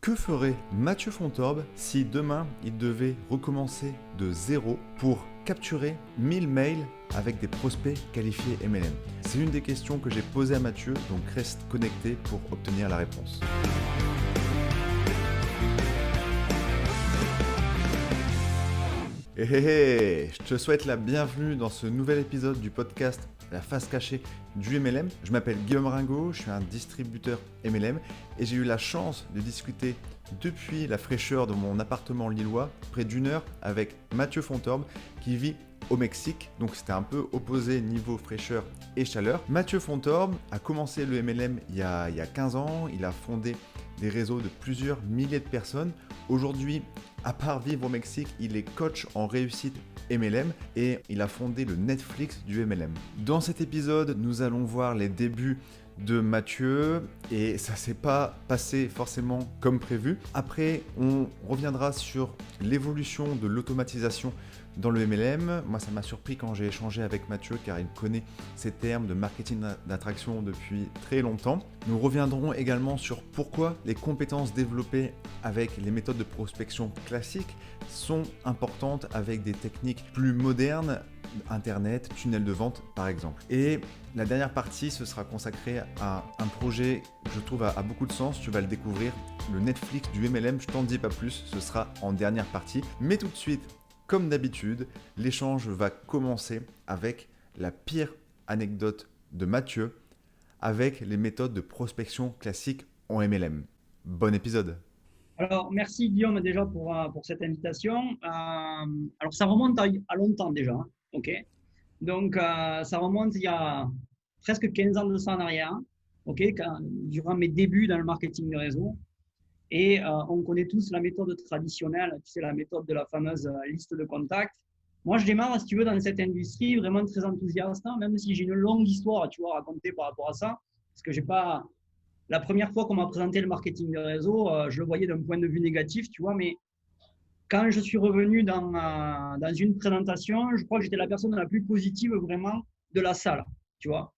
Que ferait Mathieu Fontorbe si demain il devait recommencer de zéro pour capturer 1000 mails avec des prospects qualifiés MLM? C'est une des questions que j'ai posées à Mathieu, donc reste connecté pour obtenir la réponse. Hey, je te souhaite la bienvenue dans ce nouvel épisode du podcast La face cachée du MLM. Je m'appelle Guillaume Ringot, je suis un distributeur MLM et j'ai eu la chance de discuter depuis la fraîcheur de mon appartement lillois, près d'une heure, avec Mathieu Fontorbe qui vit au Mexique. Donc c'était un peu opposé niveau fraîcheur et chaleur. Mathieu Fontorbe a commencé le MLM il y a 15 ans, il a fondé des réseaux de plusieurs milliers de personnes. Aujourd'hui, à part vivre au Mexique, il est coach en réussite MLM et il a fondé le Netflix du MLM. Dans cet épisode, nous allons voir les débuts de Mathieu et ça s'est pas passé forcément comme prévu. Après, on reviendra sur l'évolution de l'automatisation dans le MLM. Moi, ça m'a surpris quand j'ai échangé avec Mathieu car il connaît ces termes de marketing d'attraction depuis très longtemps. Nous reviendrons également sur pourquoi les compétences développées avec les méthodes de prospection classiques sont importantes avec des techniques plus modernes, Internet, tunnel de vente par exemple. Et la dernière partie, ce sera consacré à un projet que je trouve a beaucoup de sens, tu vas le découvrir, le Netflix du MLM, je t'en dis pas plus, ce sera en dernière partie. Mais tout de suite, comme d'habitude, l'échange va commencer avec la pire anecdote de Mathieu avec les méthodes de prospection classiques en MLM. Bon épisode. Alors, merci Guillaume déjà pour cette invitation. Alors, ça remonte à longtemps déjà, hein, ok? Donc, ça remonte il y a presque 15 ans de ça en arrière, ok? Durant mes débuts dans le marketing de réseau. Et on connaît tous la méthode traditionnelle, tu sais, la méthode de la fameuse liste de contacts. Moi, je démarre, si tu veux, dans cette industrie vraiment très enthousiaste, hein, même si j'ai une longue histoire, tu vois, à raconter par rapport à ça, parce que j'ai pas... La première fois qu'on m'a présenté le marketing de réseau, je le voyais d'un point de vue négatif, tu vois, mais quand je suis revenu dans une présentation, je crois que j'étais la personne la plus positive vraiment de la salle, tu vois.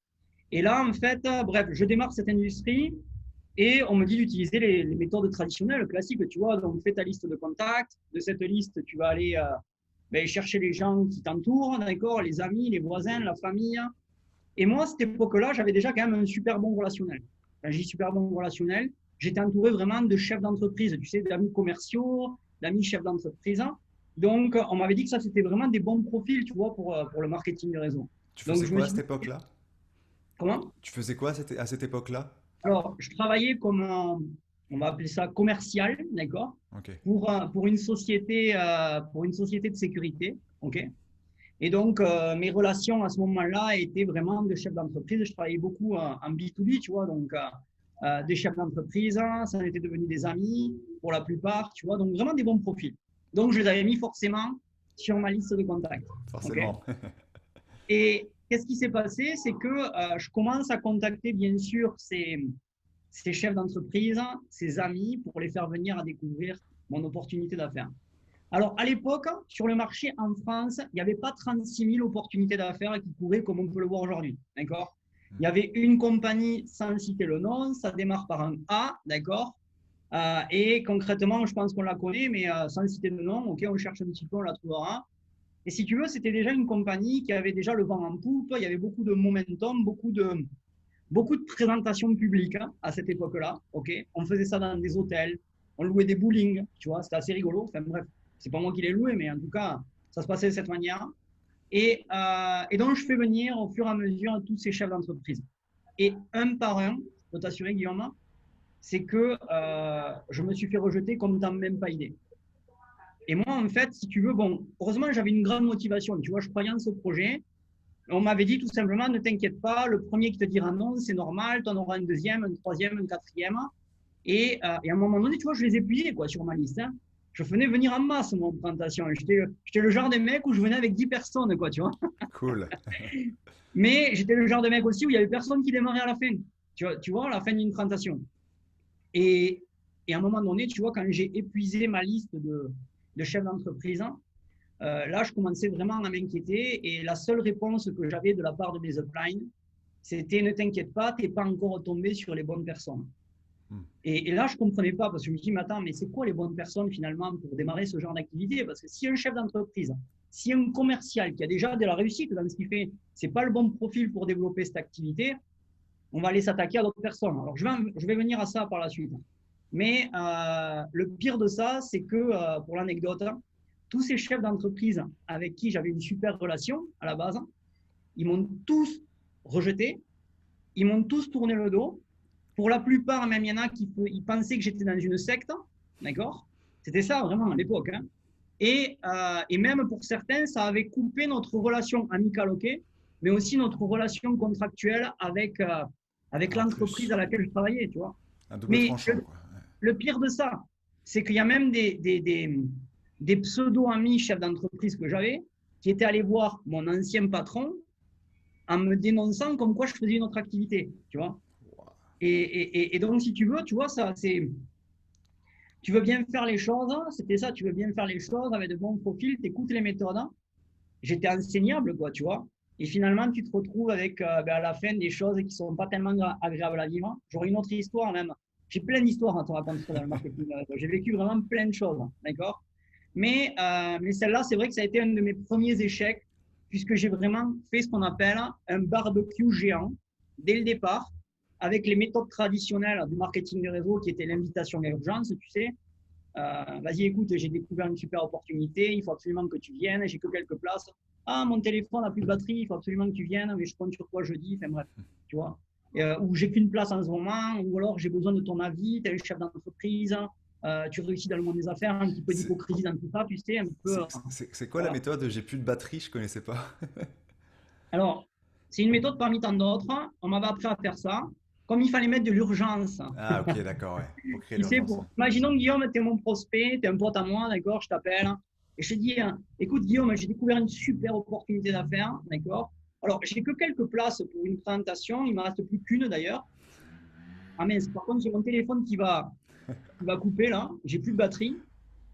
Et là, en fait, bref, je démarre cette industrie et on me dit d'utiliser les méthodes traditionnelles, classiques, tu vois. Donc, fais ta liste de contacts. De cette liste, tu vas aller chercher les gens qui t'entourent, d'accord, les amis, les voisins, la famille. Et moi, à cette époque-là, j'avais déjà quand même un super bon relationnel. Quand je dis super bon relationnel, j'étais entouré vraiment de chefs d'entreprise, tu sais, d'amis commerciaux, d'amis chefs d'entreprise. Donc, on m'avait dit que ça, c'était vraiment des bons profils, tu vois, pour le marketing de réseau. Tu Donc, faisais je me quoi à suis cette dit, époque-là? comment? Tu faisais quoi à cette époque-là? Alors, je travaillais comme, on va appeler ça commercial, d'accord, Ok. pour une société de sécurité, ok. Et donc, mes relations à ce moment-là étaient vraiment de chef d'entreprise. Je travaillais beaucoup en B2B, tu vois, donc des chefs d'entreprise, ça en était devenu des amis pour la plupart, tu vois, donc vraiment des bons profils. Donc, je les avais mis forcément sur ma liste de contacts. OK. Forcément. Et qu'est-ce qui s'est passé? C'est que je commence à contacter, bien sûr, ces chefs d'entreprise, ces amis, pour les faire venir à découvrir mon opportunité d'affaires. Alors, à l'époque, sur le marché en France, il n'y avait pas 36 000 opportunités d'affaires qui couraient comme on peut le voir aujourd'hui. D'accord? Il y avait une compagnie, sans citer le nom, ça démarre par un A, d'accord? Et concrètement, je pense qu'on la connaît, mais sans citer de nom, ok, on cherche un petit peu, on la trouvera. Et si tu veux, c'était déjà une compagnie qui avait déjà le vent en poupe, il y avait beaucoup de momentum, beaucoup de présentations publiques, hein, à cette époque-là. Ok, on faisait ça dans des hôtels, on louait des bowling, tu vois, c'était assez rigolo. Enfin bref, c'est pas moi qui les louais, mais en tout cas, ça se passait de cette manière. Et donc, je fais venir au fur et à mesure tous ces chefs d'entreprise. Et un par un, je peux t'assurer, Guillaume, c'est que je me suis fait rejeter comme t'as même pas idée. Et moi, en fait, si tu veux, bon, heureusement, j'avais une grande motivation. Tu vois, je croyais en ce projet. On m'avait dit tout simplement, ne t'inquiète pas, le premier qui te dira non, c'est normal, tu en auras un deuxième, un troisième, un quatrième. Et à un moment donné, tu vois, je les épuisais quoi, sur ma liste, hein. Je venais venir en masse, mon présentation. J'étais le genre de mec où je venais avec 10 personnes, quoi, tu vois. Cool. Mais j'étais le genre de mec aussi où il y avait personne qui démarrait à la fin. Tu vois, à la fin d'une présentation. Et, et à un moment donné, tu vois, quand j'ai épuisé ma liste de chefs d'entreprise, là, je commençais vraiment à m'inquiéter. Et la seule réponse que j'avais de la part de mes uplines, c'était ne t'inquiète pas, tu n'es pas encore tombé sur les bonnes personnes. Et là, je ne comprenais pas parce que je me dis, mais attends, mais c'est quoi les bonnes personnes finalement pour démarrer ce genre d'activité? Parce que si un chef d'entreprise, si un commercial qui a déjà de la réussite dans ce qu'il fait, ce n'est pas le bon profil pour développer cette activité, on va aller s'attaquer à d'autres personnes. Alors, je vais venir à ça par la suite. Mais le pire de ça, c'est que, pour l'anecdote, tous ces chefs d'entreprise avec qui j'avais une super relation à la base, ils m'ont tous rejeté, ils m'ont tous tourné le dos. Pour la plupart, même il y en a qui ils pensaient que j'étais dans une secte, d'accord? C'était ça vraiment à l'époque. Hein. Et même pour certains, ça avait coupé notre relation amicale, ok, mais aussi notre relation contractuelle avec En l'entreprise plus, à laquelle je travaillais, tu vois. un double Mais tranchant, quoi. le pire de ça, c'est qu'il y a même des pseudo-amis chefs d'entreprise que j'avais qui étaient allés voir mon ancien patron en me dénonçant comme quoi je faisais une autre activité, tu vois. Et donc, si tu veux, tu vois, ça, c'est. Tu veux bien faire les choses, hein, c'était ça, tu veux bien faire les choses avec de bons profils, tu écoutes les méthodes. Hein. J'étais enseignable, quoi, tu vois. Et finalement, tu te retrouves avec à la fin des choses qui ne sont pas tellement agréables à vivre. J'aurais une autre histoire même. J'ai plein d'histoires à te raconter dans le marketing. J'ai vécu vraiment plein de choses, d'accord. Mais celle-là, c'est vrai que ça a été un de mes premiers échecs, puisque j'ai vraiment fait ce qu'on appelle un barbecue géant dès le départ, avec les méthodes traditionnelles du marketing de réseau, qui était l'invitation à l'urgence, tu sais. Vas-y, écoute, j'ai découvert une super opportunité, il faut absolument que tu viennes, j'ai que quelques places. Ah, mon téléphone n'a plus de batterie, il faut absolument que tu viennes, mais je compte sur toi jeudi, enfin bref, tu vois. Ou j'ai qu'une place en ce moment, ou alors j'ai besoin de ton avis, tu es le chef d'entreprise, tu réussis dans le monde des affaires, un petit peu d'hypocrisie dans tout ça, tu sais, un peu. C'est quoi la Voilà. méthode? J'ai plus de batterie, je connaissais pas. Alors, c'est une méthode parmi tant d'autres, on m'avait appris à faire ça, comme il fallait mettre de l'urgence. Ah, ok, d'accord, ouais. Pour créer Tu sais, l'urgence. Ouais. imaginons Guillaume, tu es mon prospect, tu es un pote à moi, d'accord, je t'appelle, et je te dis, écoute Guillaume, j'ai découvert une super opportunité d'affaires, d'accord. Alors, j'ai que quelques places pour une présentation, il ne me reste plus qu'une d'ailleurs. Ah mince, par contre, j'ai mon téléphone qui va couper là, j'ai plus de batterie.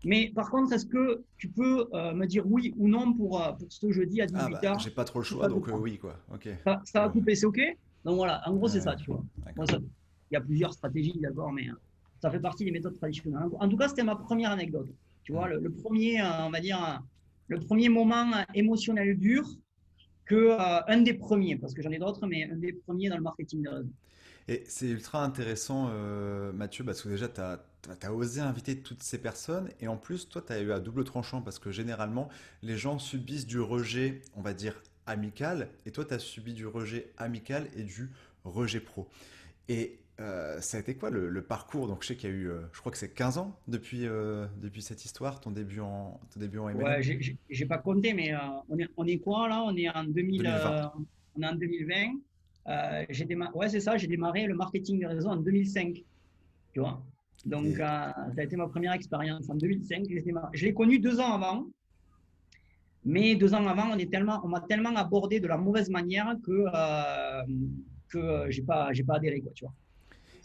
Mais par contre, est-ce que tu peux me dire oui ou non pour ce jeudi à Ah, bah, 18h? j'ai pas trop le choix, donc oui, quoi. Ok. Ça va couper, c'est OK? Donc voilà, en gros, c'est ça, tu vois. Bon, D'accord. il y a plusieurs stratégies, d'accord, mais ça fait partie des méthodes traditionnelles. En tout cas, c'était ma première anecdote. Tu vois, le premier, on va dire, le premier moment émotionnel dur un des premiers, parce que j'en ai d'autres, mais un des premiers dans le marketing de réseau. Et c'est ultra intéressant, Mathieu, parce que déjà, tu as osé inviter toutes ces personnes, et en plus, toi, tu as eu à double tranchant, parce que généralement, les gens subissent du rejet, on va dire, amical, et toi, tu as subi du rejet amical et du rejet pro. Et ça a été quoi le parcours? Donc, je sais qu'il y a eu, je crois que c'est 15 ans depuis cette histoire, ton début en Ouais, MLM? j'ai pas compté, mais on est quoi là? On est en 2000, 2020. on est en 2020. Ouais, c'est ça, j'ai démarré le marketing de réseau en 2005. Tu vois. Donc, Et ça a été ma première expérience en 2005. Je l'ai connu 2 ans avant, mais 2 ans avant, on m'a tellement abordé de la mauvaise manière que j'ai pas adhéré, quoi, tu vois.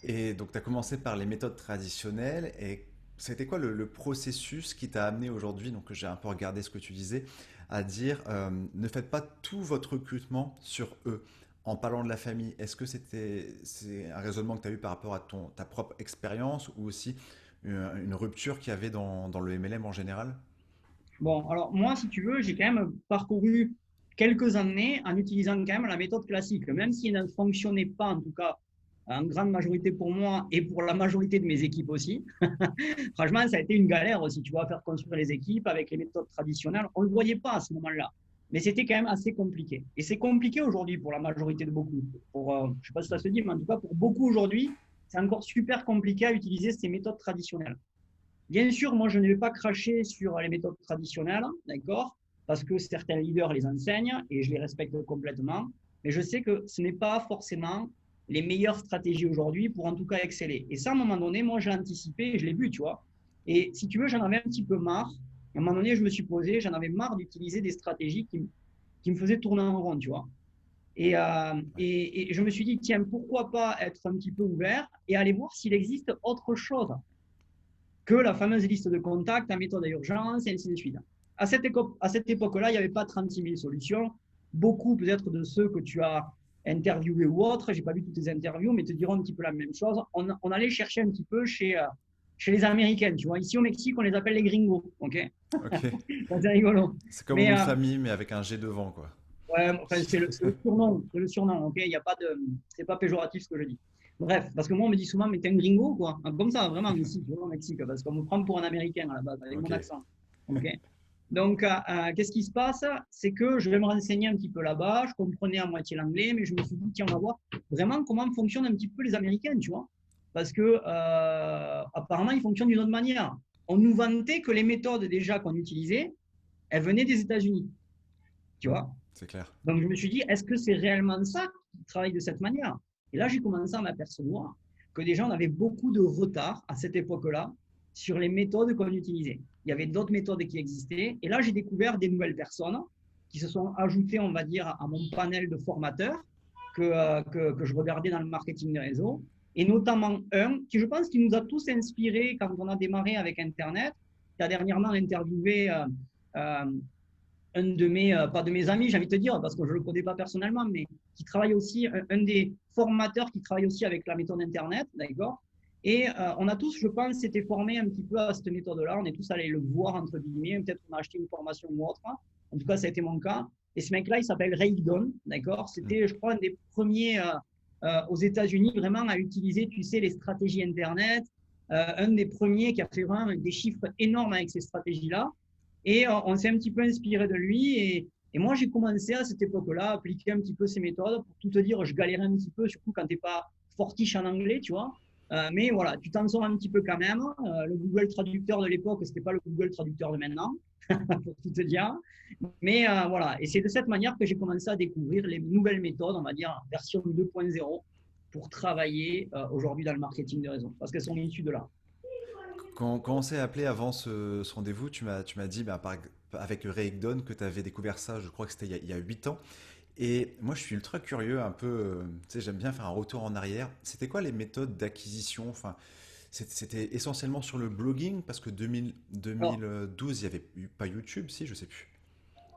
Et donc, tu as commencé par les méthodes traditionnelles. Et c'était quoi le processus qui t'a amené aujourd'hui, donc j'ai un peu regardé ce que tu disais, à dire ne faites pas tout votre recrutement sur eux. En parlant de la famille, est-ce que c'est un raisonnement que tu as eu par rapport à ta propre expérience ou aussi une rupture qu'il y avait dans le MLM en général? Bon, alors moi, si tu veux, j'ai quand même parcouru quelques années en utilisant quand même la méthode classique, même s'il ne fonctionnait pas, en tout cas, en grande majorité pour moi et pour la majorité de mes équipes aussi. Franchement, ça a été une galère aussi, tu vois, faire construire les équipes avec les méthodes traditionnelles. On ne le voyait pas à ce moment-là, mais c'était quand même assez compliqué. Et c'est compliqué aujourd'hui pour la majorité de beaucoup. Je ne sais pas si ça se dit, mais en tout cas, pour beaucoup aujourd'hui, c'est encore super compliqué à utiliser ces méthodes traditionnelles. Bien sûr, moi, je ne vais pas cracher sur les méthodes traditionnelles, d'accord, parce que certains leaders les enseignent et je les respecte complètement. Mais je sais que ce n'est pas forcément les meilleures stratégies aujourd'hui pour en tout cas exceller. Et ça, à un moment donné, moi, j'ai anticipé et je l'ai vu, tu vois. Et si tu veux, j'en avais un petit peu marre. À un moment donné, je me suis posé, j'en avais marre d'utiliser des stratégies qui me faisaient tourner en rond, tu vois. Et je me suis dit, tiens, pourquoi pas être un petit peu ouvert et aller voir s'il existe autre chose que la fameuse liste de contacts, la méthode d'urgence, et ainsi de suite. À cette époque-là, il n'y avait pas 36 000 solutions. Beaucoup peut-être de ceux que tu as interviewé ou autre, j'ai pas vu toutes les interviews, mais te diront un petit peu la même chose. On allait chercher un petit peu chez les Américains, tu vois. Ici au Mexique, on les appelle les gringos, ok? Ok. C'est rigolo. C'est comme mon Mais nom de famille, mais avec un G devant, quoi. ouais, enfin, c'est le surnom, ok? Il y a pas de, c'est pas péjoratif ce que je dis. Bref, parce que moi on me dit souvent, mais t'es un gringo, quoi. Comme ça, vraiment ici, tu vois, au Mexique, parce qu'on me prend pour un Américain à la base, avec mon Ok. accent, ok? Donc, qu'est-ce qui se passe? C'est que je vais me renseigner un petit peu là-bas. Je comprenais à moitié l'anglais, mais je me suis dit, tiens, on va voir vraiment comment fonctionnent un petit peu les Américains, tu vois. Parce que apparemment, ils fonctionnent d'une autre manière. On nous vantait que les méthodes déjà qu'on utilisait, elles venaient des États-Unis, tu vois. C'est clair. Donc, je me suis dit, est-ce que c'est réellement ça qui travaille de cette manière? Et là, j'ai commencé à m'apercevoir que déjà, on avait beaucoup de retard à cette époque-là sur les méthodes qu'on utilisait. Il y avait d'autres méthodes qui existaient. Et là, j'ai découvert des nouvelles personnes qui se sont ajoutées, on va dire, à mon panel de formateurs que je regardais dans le marketing des réseaux. Et notamment un qui, je pense, qui nous a tous inspirés quand on a démarré avec Internet. Qui a dernièrement interviewé euh, un de mes, pas de mes amis, j'ai envie de te dire, parce que je ne le connais pas personnellement, mais qui travaille aussi, un des formateurs qui travaille aussi avec la méthode Internet, d'accord. Et on a tous, je pense, été formés un petit peu à cette méthode-là. On est tous allés le voir, entre guillemets. Peut-être qu'on a acheté une formation ou autre. En tout cas, ça a été mon cas. Et ce mec-là, il s'appelle Ray Don, d'accord. C'était, je crois, un des premiers aux États-Unis vraiment à utiliser, tu sais, les stratégies Internet. Un des premiers qui a fait vraiment des chiffres énormes avec ces stratégies-là. Et on s'est un petit peu inspiré de lui. Et moi, j'ai commencé à cette époque-là à appliquer un petit peu ces méthodes. Pour tout te dire, je galérais un petit peu, surtout quand tu n'es pas fortiche en anglais, tu vois. Mais voilà, tu t'en sors un petit peu quand même. Le Google Traducteur de l'époque, ce n'était pas le Google Traducteur de maintenant, pour tout te dire. Mais voilà, et c'est de cette manière que j'ai commencé à découvrir les nouvelles méthodes, on va dire version 2.0, pour travailler aujourd'hui dans le marketing de réseau, parce qu'elles sont issues de là. Quand on s'est appelé avant ce rendez-vous, tu m'as dit bah, avec Ray Higdon que tu avais découvert ça, je crois que c'était il y a 8 ans. Et moi, je suis ultra curieux, un peu, tu sais, j'aime bien faire un retour en arrière. C'était quoi les méthodes d'acquisition? Enfin, c'était essentiellement sur le blogging, parce que Alors, 2012, il n'y avait pas YouTube, si, je sais plus.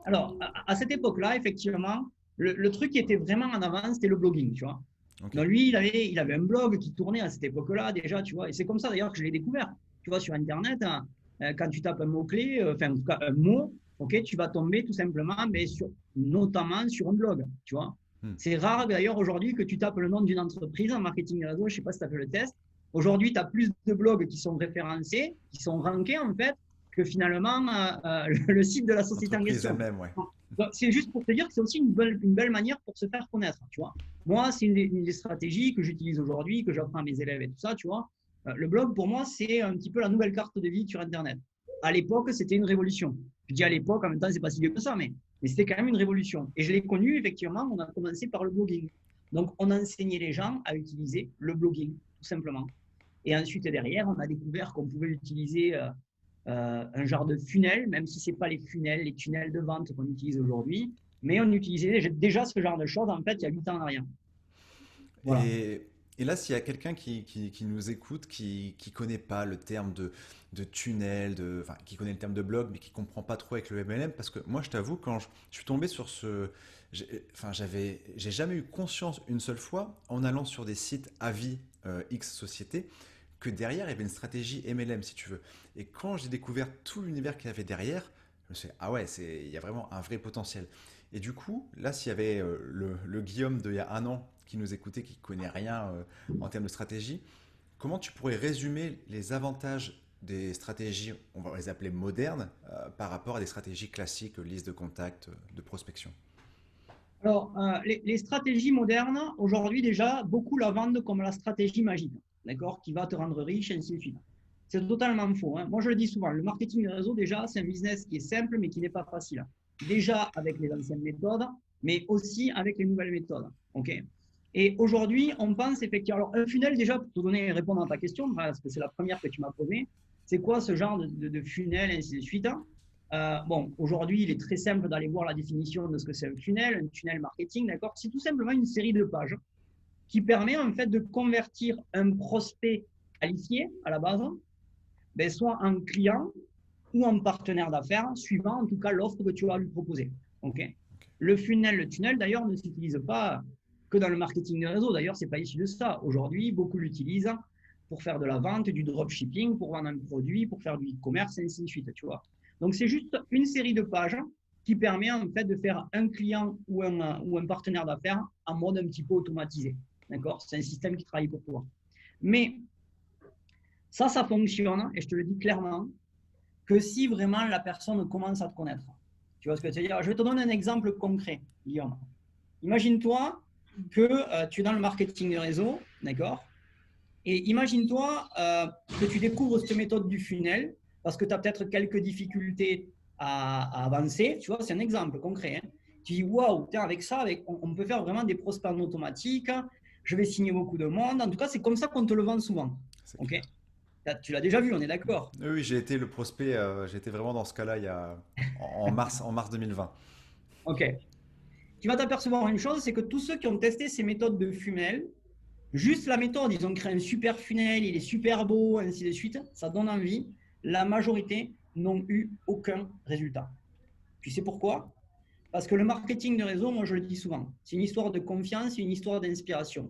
Alors, à cette époque-là, effectivement, le truc qui était vraiment en avance, c'était le blogging, tu vois. Ok. Donc, lui, il avait un blog qui tournait à cette époque-là déjà, tu vois. Et c'est comme ça, d'ailleurs, que je l'ai découvert. Tu vois, sur Internet, hein, quand tu tapes un mot-clé, enfin, en tout cas, un mot, ok, tu vas tomber tout simplement, mais notamment sur un blog, tu vois. Hmm. C'est rare, d'ailleurs, aujourd'hui, que tu tapes le nom d'une entreprise en marketing réseau. Je ne sais pas si tu as fait le test. Aujourd'hui, tu as plus de blogs qui sont référencés, qui sont rankés, en fait, que finalement le site de la société en L'entreprise question. elle-même, ouais. Donc, c'est juste pour te dire que c'est aussi une belle manière pour se faire connaître, tu vois. Moi, c'est une des stratégies que j'utilise aujourd'hui, que j'apprends à mes élèves et tout ça, tu vois. Le blog, pour moi, c'est un petit peu la nouvelle carte de vie sur Internet. À l'époque, c'était une révolution. Je dis à l'époque, en même temps, c'est pas si vieux que ça, mais c'était quand même une révolution. Et je l'ai connu, effectivement, on a commencé par le blogging. Donc, on a enseigné les gens à utiliser le blogging, tout simplement. Et ensuite, derrière, on a découvert qu'on pouvait utiliser un genre de funnel, même si ce n'est pas les tunnels de vente qu'on utilise aujourd'hui, mais on utilisait déjà ce genre de choses, en fait, il y a 8 ans en arrière. Voilà. Et, et là, s'il y a quelqu'un qui nous écoute, qui ne connaît pas le terme de tunnel, enfin, qui connaît le terme de blog, mais qui ne comprend pas trop avec le MLM, parce que moi, je t'avoue, quand je suis tombé sur enfin, j'ai jamais eu conscience une seule fois, en allant sur des sites avis X société, que derrière, il y avait une stratégie MLM, si tu veux. Et quand j'ai découvert tout l'univers qu'il y avait derrière, je me suis dit, ah ouais, il y a vraiment un vrai potentiel. Et du coup, là, s'il y avait le Guillaume d'il y a un an qui nous écoutait, qui connaît rien en termes de stratégie, comment tu pourrais résumer les avantages des stratégies, on va les appeler modernes, par rapport à des stratégies classiques, liste de contacts, de prospection? Alors, les stratégies modernes, aujourd'hui déjà, beaucoup la vendent comme la stratégie magique, d'accord, qui va te rendre riche, et ainsi de suite. C'est totalement faux, hein. Moi, je le dis souvent, le marketing de réseau, déjà, c'est un business qui est simple, mais qui n'est pas facile. Déjà avec les anciennes méthodes, mais aussi avec les nouvelles méthodes. OK. Et aujourd'hui, on pense effectivement. Alors, un funnel, déjà, pour te donner répondre à ta question, parce que c'est la première que tu m'as posée, c'est quoi ce genre de funnel, et ainsi de suite. Bon, aujourd'hui, il est très simple d'aller voir la définition de ce que c'est un tunnel marketing, d'accord. C'est tout simplement une série de pages qui permet en fait de convertir un prospect qualifié à la base, ben, soit en client ou en partenaire d'affaires, suivant en tout cas l'offre que tu vas lui proposer. Okay. Le funnel, le tunnel d'ailleurs ne s'utilise pas que dans le marketing de réseau. D'ailleurs, ce n'est pas issu de ça. Aujourd'hui, beaucoup l'utilisent pour faire de la vente, du dropshipping, pour vendre un produit, pour faire du e-commerce, et ainsi de suite, tu vois. Donc, c'est juste une série de pages qui permet en fait de faire un client ou un partenaire d'affaires en mode un petit peu automatisé. D'accord? C'est un système qui travaille pour toi. Mais ça fonctionne, et je te le dis clairement, que si vraiment la personne commence à te connaître. Tu vois ce que je veux dire? Je vais te donner un exemple concret, Guillaume. Imagine-toi que tu es dans le marketing de réseau, d'accord? Et imagine-toi que tu découvres cette méthode du funnel parce que tu as peut-être quelques difficultés à avancer. Tu vois, c'est un exemple concret. Hein. Tu dis, waouh, avec ça, on peut faire vraiment des prospects en automatique. Je vais signer beaucoup de monde. En tout cas, c'est comme ça qu'on te le vend souvent. Ok? Tu l'as déjà vu, on est d'accord? Oui, oui, j'ai été le prospect, j'ai été vraiment dans ce cas-là en mars 2020. Ok. Tu vas t'apercevoir une chose, c'est que tous ceux qui ont testé ces méthodes de funnel, juste la méthode, ils ont créé un super funnel, il est super beau, ainsi de suite, ça donne envie. La majorité n'ont eu aucun résultat. Tu sais pourquoi? Parce que le marketing de réseau, moi je le dis souvent, c'est une histoire de confiance, c'est une histoire d'inspiration.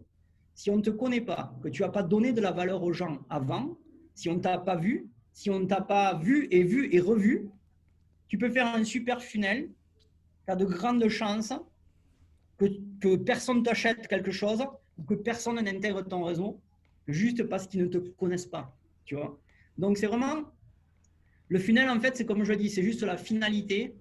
Si on ne te connaît pas, que tu n'as pas donné de la valeur aux gens avant, si on ne t'a pas vu, si on ne t'a pas vu et revu, tu peux faire un super funnel, tu as de grandes chances que, que personne t'achète quelque chose ou que personne n'intègre ton réseau juste parce qu'ils ne te connaissent pas. Tu vois. Donc, c'est vraiment le funnel, en fait, c'est comme je dis, c'est juste la finalité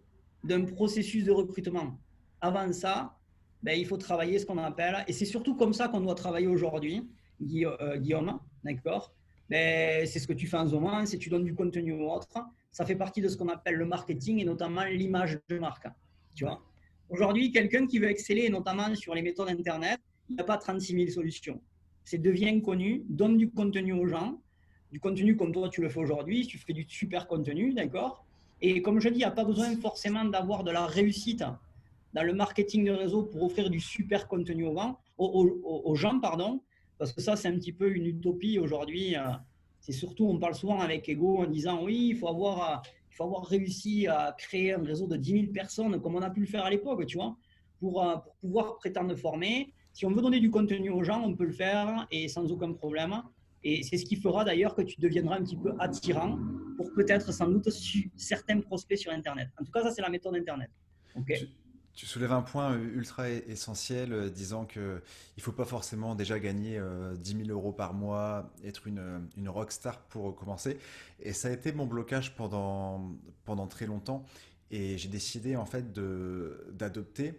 d'un processus de recrutement. Avant ça, ben, il faut travailler ce qu'on appelle, et c'est surtout comme ça qu'on doit travailler aujourd'hui, Guillaume, d'accord? Ben, c'est ce que tu fais en ce moment, c'est tu donnes du contenu ou autre. Ça fait partie de ce qu'on appelle le marketing et notamment l'image de marque. Tu Ouais. vois? Aujourd'hui, quelqu'un qui veut exceller, notamment sur les méthodes Internet, il n'y a pas 36 000 solutions. C'est deviens connu, donne du contenu aux gens, du contenu comme toi tu le fais aujourd'hui, tu fais du super contenu, d'accord? Et comme je dis, il n'y a pas besoin forcément d'avoir de la réussite dans le marketing de réseau pour offrir du super contenu aux gens, pardon, parce que ça, c'est un petit peu une utopie aujourd'hui. C'est surtout, on parle souvent avec Ego en disant oui, il faut avoir réussi à créer un réseau de 10 000 personnes comme on a pu le faire à l'époque, tu vois, pour pouvoir prétendre former. Si on veut donner du contenu aux gens, on peut le faire et sans aucun problème. Et c'est ce qui fera d'ailleurs que tu deviendras un petit peu attirant pour peut-être sans doute certains prospects sur Internet. En tout cas, ça, c'est la méthode Internet. OK? Tu, tu soulèves un point ultra essentiel, disant que il faut pas forcément déjà gagner 10 000 euros par mois, être une rockstar pour commencer. Et ça a été mon blocage pendant très longtemps. Et j'ai décidé en fait d'adopter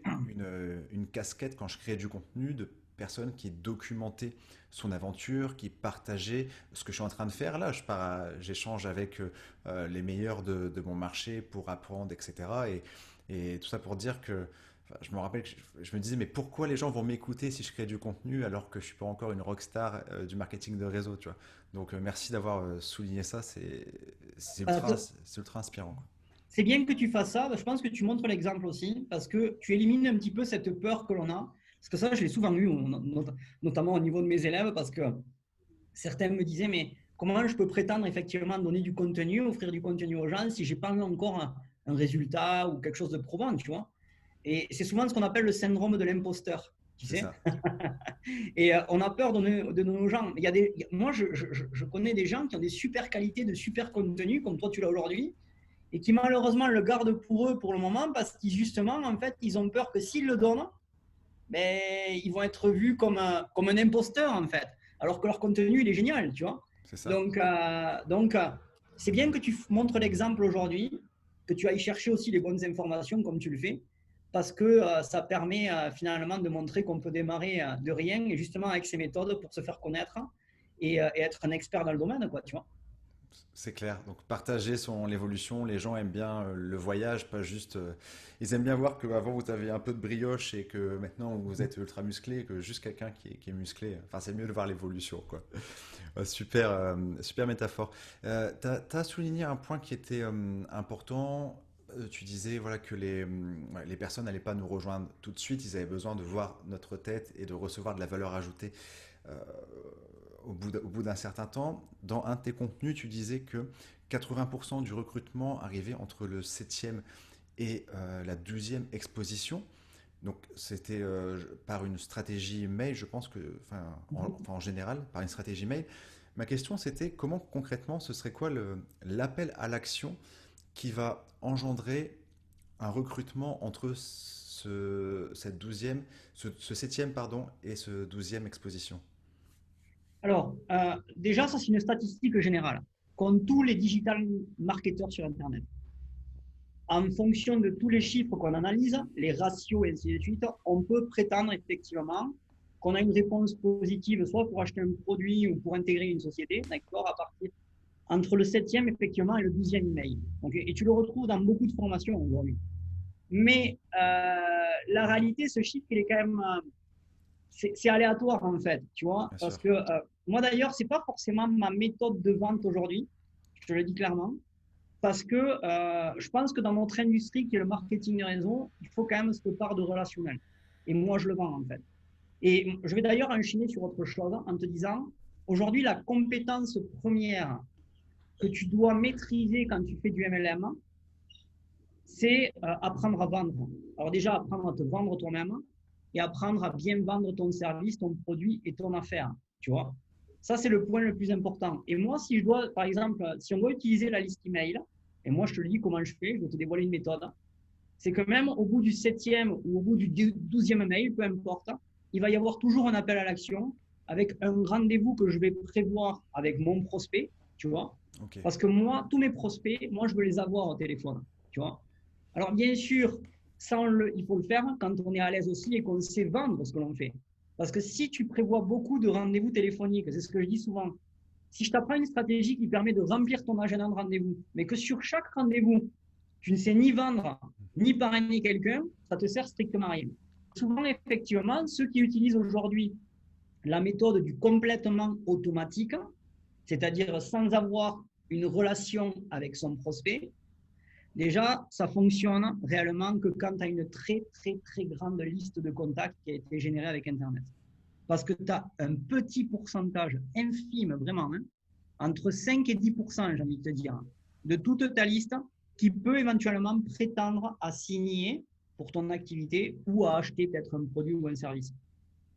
une casquette quand je créais du contenu de personne qui documentait son aventure, qui partageait ce que je suis en train de faire. Là, j'échange avec les meilleurs de mon marché pour apprendre, etc. Et tout ça pour dire que enfin, je me rappelle que je me disais, mais pourquoi les gens vont m'écouter si je crée du contenu alors que je suis pas encore une rockstar du marketing de réseau, tu vois. Donc merci d'avoir souligné ça, c'est ultra inspirant, quoi. C'est bien que tu fasses ça. Je pense que tu montres l'exemple aussi parce que tu élimines un petit peu cette peur que l'on a. Parce que ça, je l'ai souvent eu, notamment au niveau de mes élèves, parce que certains me disaient, mais comment je peux prétendre effectivement donner du contenu, offrir du contenu aux gens si je n'ai pas encore un résultat ou quelque chose de probant, tu vois? Et c'est souvent ce qu'on appelle le syndrome de l'imposteur, tu C'est sais? ça. Et on a peur de nos gens. Moi, je connais des gens qui ont des super qualités, de super contenu, comme toi tu l'as aujourd'hui, et qui malheureusement le gardent pour eux pour le moment parce qu'ils justement, en fait, ils ont peur que s'ils le donnent, ben, ils vont être vus comme un imposteur, en fait, alors que leur contenu, il est génial, tu vois. C'est ça. Donc, c'est bien que tu montres l'exemple aujourd'hui, que tu ailles chercher aussi les bonnes informations comme tu le fais, parce que ça permet finalement de montrer qu'on peut démarrer de rien, et justement avec ces méthodes pour se faire connaître et être un expert dans le domaine, quoi, tu vois. C'est clair. Donc partager l'évolution, les gens aiment bien le voyage, pas juste. Ils aiment bien voir qu'avant vous avez un peu de brioche et que maintenant vous êtes ultra musclé, que juste quelqu'un qui est musclé. Enfin, c'est mieux de voir l'évolution, quoi. Super, super métaphore. T'as souligné un point qui était important. Tu disais voilà que ouais, les personnes n'allaient pas nous rejoindre tout de suite. Ils avaient besoin de voir notre tête et de recevoir de la valeur ajoutée euh, au bout d'un certain temps. Dans un de tes contenus, tu disais que 80% du recrutement arrivait entre le septième et la 12e exposition. Donc, c'était par une stratégie mail, je pense que, en général, par une stratégie mail. Ma question, c'était comment concrètement, ce serait quoi l'appel à l'action qui va engendrer un recrutement entre cette 12e, ce 7e, pardon, et ce 12e exposition? Alors, déjà, ça, c'est une statistique générale, comme tous les digital marketeurs sur Internet. En fonction de tous les chiffres qu'on analyse, les ratios et ainsi de suite, on peut prétendre effectivement qu'on a une réponse positive, soit pour acheter un produit ou pour intégrer une société, d'accord, à partir entre le 7e effectivement et le 12e email. Donc, et tu le retrouves dans beaucoup de formations aujourd'hui. Mais la réalité, ce chiffre, il est quand même, c'est aléatoire en fait, tu vois, Bien parce sûr. que moi d'ailleurs, c'est pas forcément ma méthode de vente aujourd'hui, je te le dis clairement, parce que je pense que dans notre industrie qui est le marketing de réseau, il faut quand même cette part de relationnel. Et moi, je le vends en fait. Et je vais d'ailleurs enchaîner sur autre chose en te disant, aujourd'hui, la compétence première que tu dois maîtriser quand tu fais du MLM, c'est apprendre à vendre. Alors déjà, apprendre à te vendre toi-même et apprendre à bien vendre ton service, ton produit et ton affaire. Tu vois, ça, c'est le point le plus important. Et moi, si je dois, par exemple, si on doit utiliser la liste email, et moi, je te le dis comment je fais, je vais te dévoiler une méthode, c'est que même au bout du 7e ou au bout du 12e mail, peu importe, il va y avoir toujours un appel à l'action avec un rendez-vous que je vais prévoir avec mon prospect, tu vois. Ok. Parce que moi, tous mes prospects, moi, je veux les avoir au téléphone, tu vois. Alors, bien sûr, il faut le faire quand on est à l'aise aussi et qu'on sait vendre ce que l'on fait. Parce que si tu prévois beaucoup de rendez-vous téléphoniques, c'est ce que je dis souvent, si je t'apprends une stratégie qui permet de remplir ton agenda de rendez-vous, mais que sur chaque rendez-vous, tu ne sais ni vendre, ni parrainer quelqu'un, ça te sert strictement à rien. Souvent, effectivement, ceux qui utilisent aujourd'hui la méthode du complètement automatique, c'est-à-dire sans avoir une relation avec son prospect, déjà, ça fonctionne réellement que quand tu as une très, très, très grande liste de contacts qui a été générée avec Internet. Parce que tu as un petit pourcentage infime, vraiment, hein, entre 5 et 10%, j'ai envie de te dire, de toute ta liste qui peut éventuellement prétendre à signer pour ton activité ou à acheter peut-être un produit ou un service.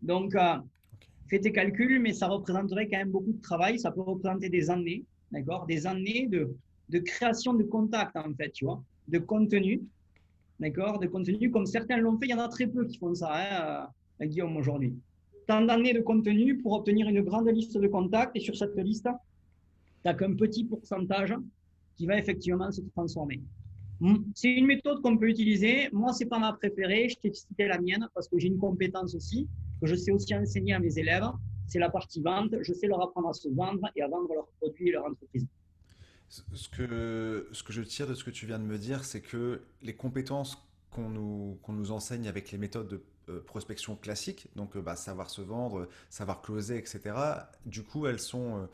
Donc, Ok. fais tes calculs, mais ça représenterait quand même beaucoup de travail. Ça peut représenter des années, d'accord, des années de création de contacts, en fait, tu vois, de contenu, d'accord, de contenu comme certains l'ont fait. Il y en a très peu qui font ça, hein, Guillaume, aujourd'hui. Tant d'années de contenu pour obtenir une grande liste de contacts et sur cette liste, tu n'as qu'un petit pourcentage qui va effectivement se transformer. C'est une méthode qu'on peut utiliser. Moi, ce n'est pas ma préférée. Je t'ai cité la mienne parce que j'ai une compétence aussi, que je sais aussi enseigner à mes élèves. C'est la partie vente. Je sais leur apprendre à se vendre et à vendre leurs produits et leur entreprise. Ce que je tire de ce que tu viens de me dire, c'est que les compétences qu'on nous enseigne avec les méthodes de prospection classiques, donc bah, savoir se vendre, savoir closer, etc., du coup, elles sont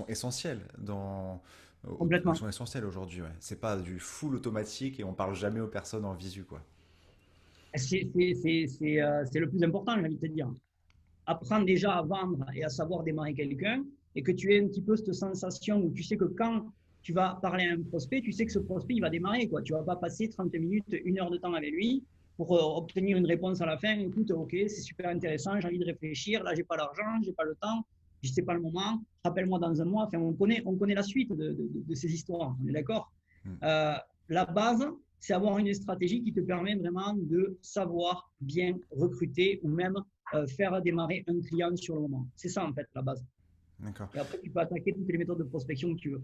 essentielles elles Complètement. sont essentielles aujourd'hui. Ouais. C'est pas du full automatique et on parle jamais aux personnes en visu, quoi. C'est le plus important, j'ai envie de te dire. Apprendre déjà à vendre et à savoir démarrer quelqu'un et que tu aies un petit peu cette sensation où tu sais que quand tu vas parler à un prospect, tu sais que ce prospect, il va démarrer, quoi. Tu ne vas pas passer 30 minutes, 1 heure de temps avec lui pour obtenir une réponse à la fin. Écoute, OK, c'est super intéressant, j'ai envie de réfléchir. Là, j'ai pas l'argent, j'ai pas le temps, je sais pas le moment. Rappelle-moi dans un mois. Enfin, on connaît la suite de ces histoires. On est d'accord. Hmm. euh, la base, c'est avoir une stratégie qui te permet vraiment de savoir bien recruter ou même faire démarrer un client sur le moment. C'est ça en fait la base. D'accord. Et après, tu peux attaquer toutes les méthodes de prospection que tu veux.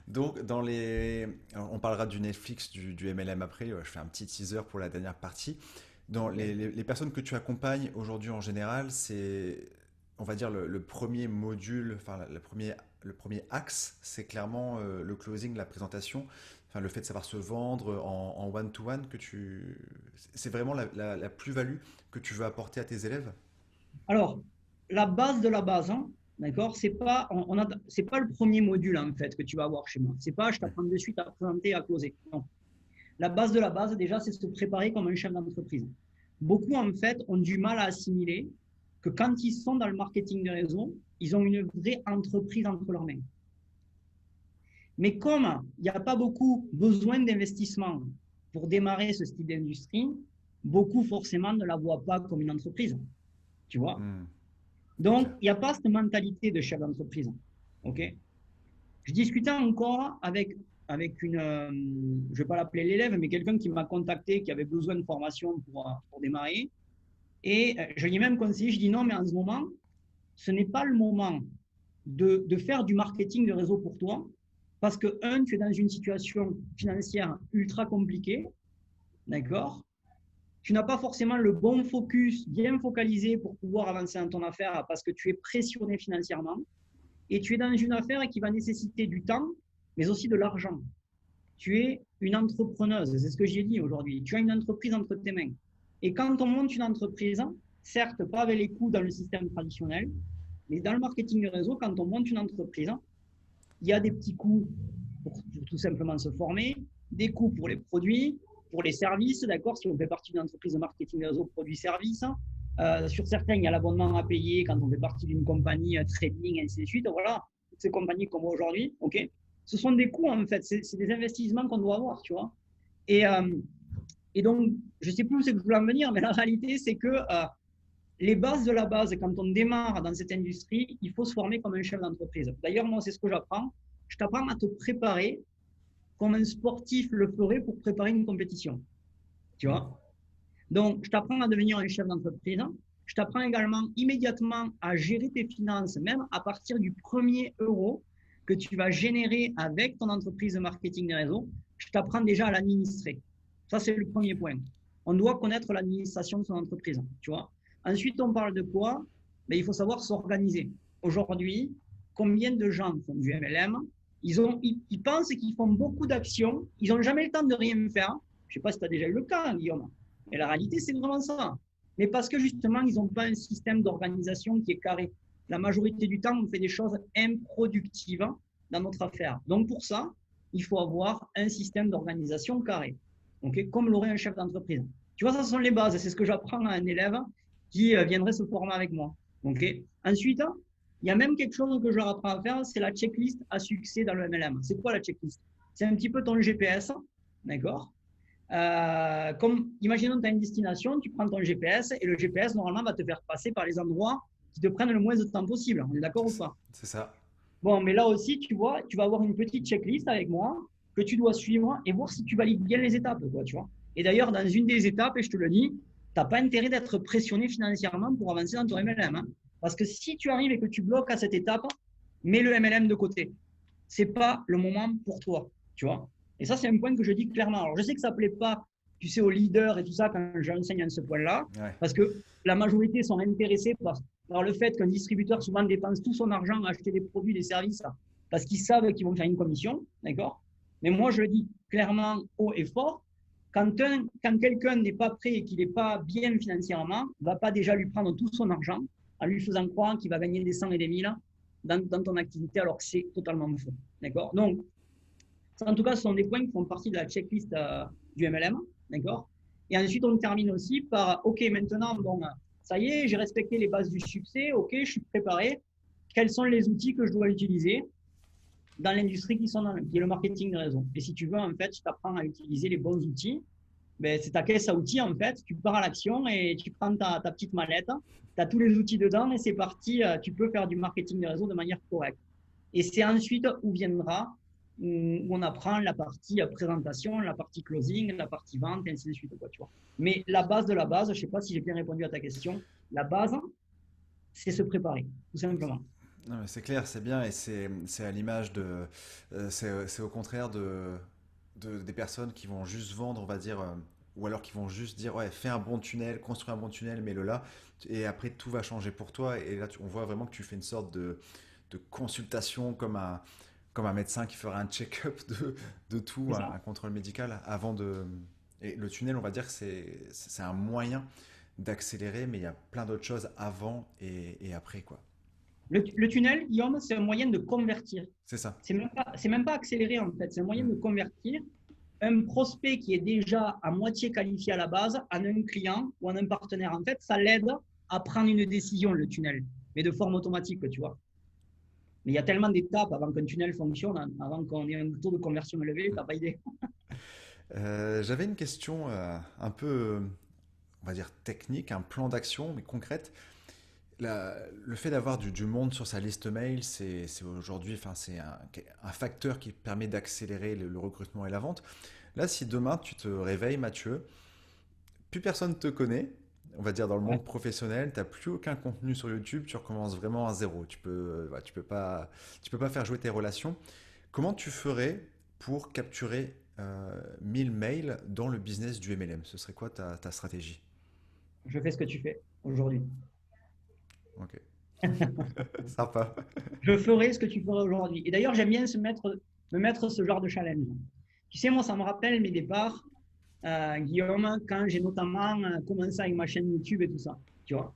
Donc, alors, on parlera du Netflix, du MLM après. Je fais un petit teaser pour la dernière partie. Dans les personnes que tu accompagnes aujourd'hui en général, c'est, on va dire, le premier module, enfin, le premier axe, c'est clairement le closing, la présentation, enfin, le fait de savoir se vendre en one-to-one, c'est vraiment la plus-value que tu veux apporter à tes élèves. Alors, la base de la base, hein, d'accord, c'est pas le premier module en fait que tu vas avoir chez moi. C'est pas je Ouais. t'apprends de suite à présenter, à closer. Non. La base de la base, déjà, c'est se préparer comme un chef d'entreprise. Beaucoup, en fait, ont du mal à assimiler que quand ils sont dans le marketing de réseau, ils ont une vraie entreprise entre leurs mains. Mais comme il n'y a pas beaucoup besoin d'investissement pour démarrer ce style d'industrie, beaucoup forcément ne la voient pas comme une entreprise, tu vois. Hmm. Donc, Ok. il n'y a pas cette mentalité de chef d'entreprise. OK? Je discutais encore avec une, je ne vais pas l'appeler l'élève, mais quelqu'un qui m'a contacté, qui avait besoin de formation pour démarrer. Et je lui ai même conseillé, je dis non, mais en ce moment, ce n'est pas le moment de faire du marketing de réseau pour toi, parce que, un, tu es dans une situation financière ultra compliquée, d'accord? Tu n'as pas forcément le bon focus, bien focalisé pour pouvoir avancer dans ton affaire parce que tu es pressionné financièrement et tu es dans une affaire qui va nécessiter du temps, mais aussi de l'argent. Tu es une entrepreneuse, c'est ce que j'ai dit aujourd'hui. Tu as une entreprise entre tes mains. Et quand on monte une entreprise, certes, pas avec les coûts dans le système traditionnel, mais dans le marketing de réseau, quand on monte une entreprise, il y a des petits coûts pour tout simplement se former, des coûts pour les produits, pour les services, d'accord, si on fait partie d'une entreprise de marketing de réseau produits-services. Sur certains, il y a l'abonnement à payer quand on fait partie d'une compagnie trading, et ainsi de suite. Voilà, toutes ces compagnies qu'on voit aujourd'hui, ok. Ce sont des coûts, en fait, c'est des investissements qu'on doit avoir, tu vois. Et, euh, et donc, je ne sais plus où c'est que je voulais en venir, mais la réalité, c'est que les bases de la base, quand on démarre dans cette industrie, il faut se former comme un chef d'entreprise. D'ailleurs, moi, c'est ce que j'apprends. Je t'apprends à te préparer comme un sportif le ferait pour préparer une compétition. Tu vois? Donc, je t'apprends à devenir un chef d'entreprise. Je t'apprends également immédiatement à gérer tes finances, même à partir du premier euro que tu vas générer avec ton entreprise de marketing des réseaux. Je t'apprends déjà à l'administrer. Ça, c'est le premier point. On doit connaître l'administration de son entreprise. Tu vois? Ensuite, on parle de quoi? Mais il faut savoir s'organiser. Aujourd'hui, combien de gens font du MLM? Ils pensent qu'ils font beaucoup d'actions. Ils n'ont jamais le temps de rien faire. Je ne sais pas si tu as déjà eu le cas, Guillaume. Et la réalité, c'est vraiment ça. Mais parce que justement, ils n'ont pas un système d'organisation qui est carré. La majorité du temps, on fait des choses improductives dans notre affaire. Donc pour ça, il faut avoir un système d'organisation carré, okay, comme l'aurait un chef d'entreprise. Tu vois, ça sont les bases. C'est ce que j'apprends à un élève qui viendrait se former avec moi. Okay. Ensuite, il y a même quelque chose que je leur apprends à faire, c'est la checklist à succès dans le MLM. C'est quoi la checklist? C'est un petit peu ton GPS, d'accord? Comme, imaginons que tu as une destination, tu prends ton GPS et le GPS, normalement, va te faire passer par les endroits qui te prennent le moins de temps possible. On est d'accord ou pas? C'est ça. Bon, mais là aussi, tu vois, tu vas avoir une petite checklist avec moi que tu dois suivre et voir si tu valides bien les étapes, quoi, tu vois. Et d'ailleurs, dans une des étapes, et je te le dis, tu n'as pas intérêt d'être pressionné financièrement pour avancer dans ton MLM. Hein. Parce que si tu arrives et que tu bloques à cette étape, mets le MLM de côté. Ce n'est pas le moment pour toi, tu vois. Et ça, c'est un point que je dis clairement. Alors, je sais que ça ne plaît pas, tu sais, aux leaders et tout ça quand j'enseigne à ce point-là, Ouais. parce que la majorité sont intéressés par le fait qu'un distributeur souvent dépense tout son argent à acheter des produits, des services, parce qu'ils savent qu'ils vont faire une commission, d'accord? Mais moi, je le dis clairement haut et fort, quand quelqu'un n'est pas prêt et qu'il n'est pas bien financièrement, ne va pas déjà lui prendre tout son argent en lui faisant croire qu'il va gagner des cent et des mille dans ton activité alors que c'est totalement faux. D'accord? Donc, en tout cas, ce sont des points qui font partie de la checklist du MLM. D'accord? Et ensuite, on termine aussi par OK, maintenant, bon, ça y est, j'ai respecté les bases du succès. OK, je suis préparé. Quels sont les outils que je dois utiliser dans l'industrie qui est le marketing de réseau? Et si tu veux, en fait, je t'apprends à utiliser les bons outils. Ben, c'est ta caisse à outils, en fait. Tu pars à l'action et tu prends ta petite mallette. Tu as tous les outils dedans et c'est parti. Tu peux faire du marketing de réseau de manière correcte. Et c'est ensuite où viendra, où on apprend la partie présentation, la partie closing, la partie vente, et ainsi de suite. Quoi, tu vois. Mais la base de la base, je ne sais pas si j'ai bien répondu à ta question, la base, c'est se préparer, tout simplement. Non, mais c'est clair, c'est bien, et c'est à l'image de. C'est au contraire des personnes qui vont juste vendre, on va dire, ou alors qui vont juste dire, ouais, fais un bon tunnel, construis un bon tunnel, mets-le là, et après tout va changer pour toi. Et là, on voit vraiment que tu fais une sorte de consultation comme un médecin qui fera un check-up de tout, C'est ça. un contrôle médical avant de. Et le tunnel, on va dire que c'est un moyen d'accélérer, mais il y a plein d'autres choses avant et après, quoi. Le tunnel, Guillaume, c'est un moyen de convertir. C'est ça. C'est même pas accéléré, en fait. C'est un moyen Mm. de convertir un prospect qui est déjà à moitié qualifié à la base en un client ou en un partenaire. En fait, ça l'aide à prendre une décision, le tunnel, mais de forme automatique, tu vois. Mais il y a tellement d'étapes avant qu'un tunnel fonctionne, hein, avant qu'on ait un taux de conversion élevé, tu n'as pas idée. J'avais une question un peu on va dire, technique, un plan d'action, mais concrète. Le fait d'avoir du monde sur sa liste mail, c'est aujourd'hui, enfin, c'est un facteur qui permet d'accélérer le recrutement et la vente. Là, si demain tu te réveilles, Mathieu, plus personne te connaît, on va dire dans le Ouais. monde professionnel, tu n'as plus aucun contenu sur YouTube, tu recommences vraiment à zéro. Tu peux pas faire jouer tes relations. Comment tu ferais pour capturer 1000 mails dans le business du MLM? Ce serait quoi ta stratégie? Je fais ce que tu fais aujourd'hui. Ok, sympa. Je ferai ce que tu ferais aujourd'hui. Et d'ailleurs, j'aime bien me mettre ce genre de challenge. Tu sais, moi, ça me rappelle mes départs, Guillaume, quand j'ai notamment commencé avec ma chaîne YouTube et tout ça. Tu vois.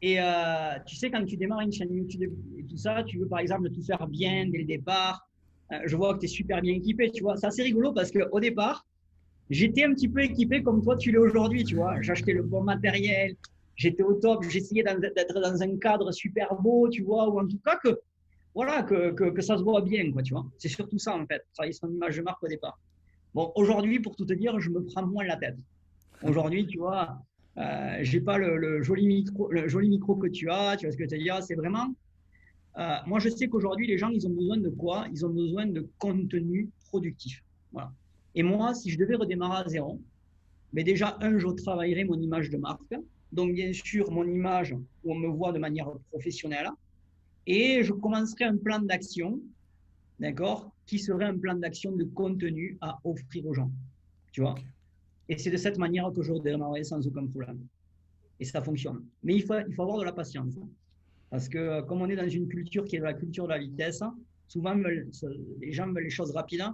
Et tu sais, quand tu démarres une chaîne YouTube et tout ça, tu veux par exemple tout faire bien dès le départ. Je vois que tu es super bien équipé, tu vois. C'est assez rigolo parce qu'au départ, j'étais un petit peu équipé comme toi tu l'es aujourd'hui, tu vois. J'achetais le bon matériel, j'étais au top, j'essayais d'être dans un cadre super beau, tu vois, ou en tout cas que, voilà, que ça se voit bien, quoi, tu vois. C'est surtout ça, en fait, travailler son image de marque au départ. Bon, aujourd'hui, pour tout te dire, je me prends moins la tête. Aujourd'hui, tu vois, j'ai pas le joli micro que tu vois ce que je veux dire. C'est vraiment, moi, je sais qu'aujourd'hui, les gens, ils ont besoin de quoi? Ils ont besoin de contenu productif. Voilà. Et moi, si je devais redémarrer à zéro, mais déjà, je travaillerai mon image de marque. Donc, bien sûr, mon image où on me voit de manière professionnelle. Et je commencerai un plan d'action, d'accord, qui serait un plan d'action de contenu à offrir aux gens. Tu Ok. vois. Et c'est de cette manière que je redémarrerai sans aucun problème. Et ça fonctionne. Mais il faut avoir de la patience. Parce que comme on est dans une culture qui est la culture de la vitesse, souvent les gens veulent les choses rapides.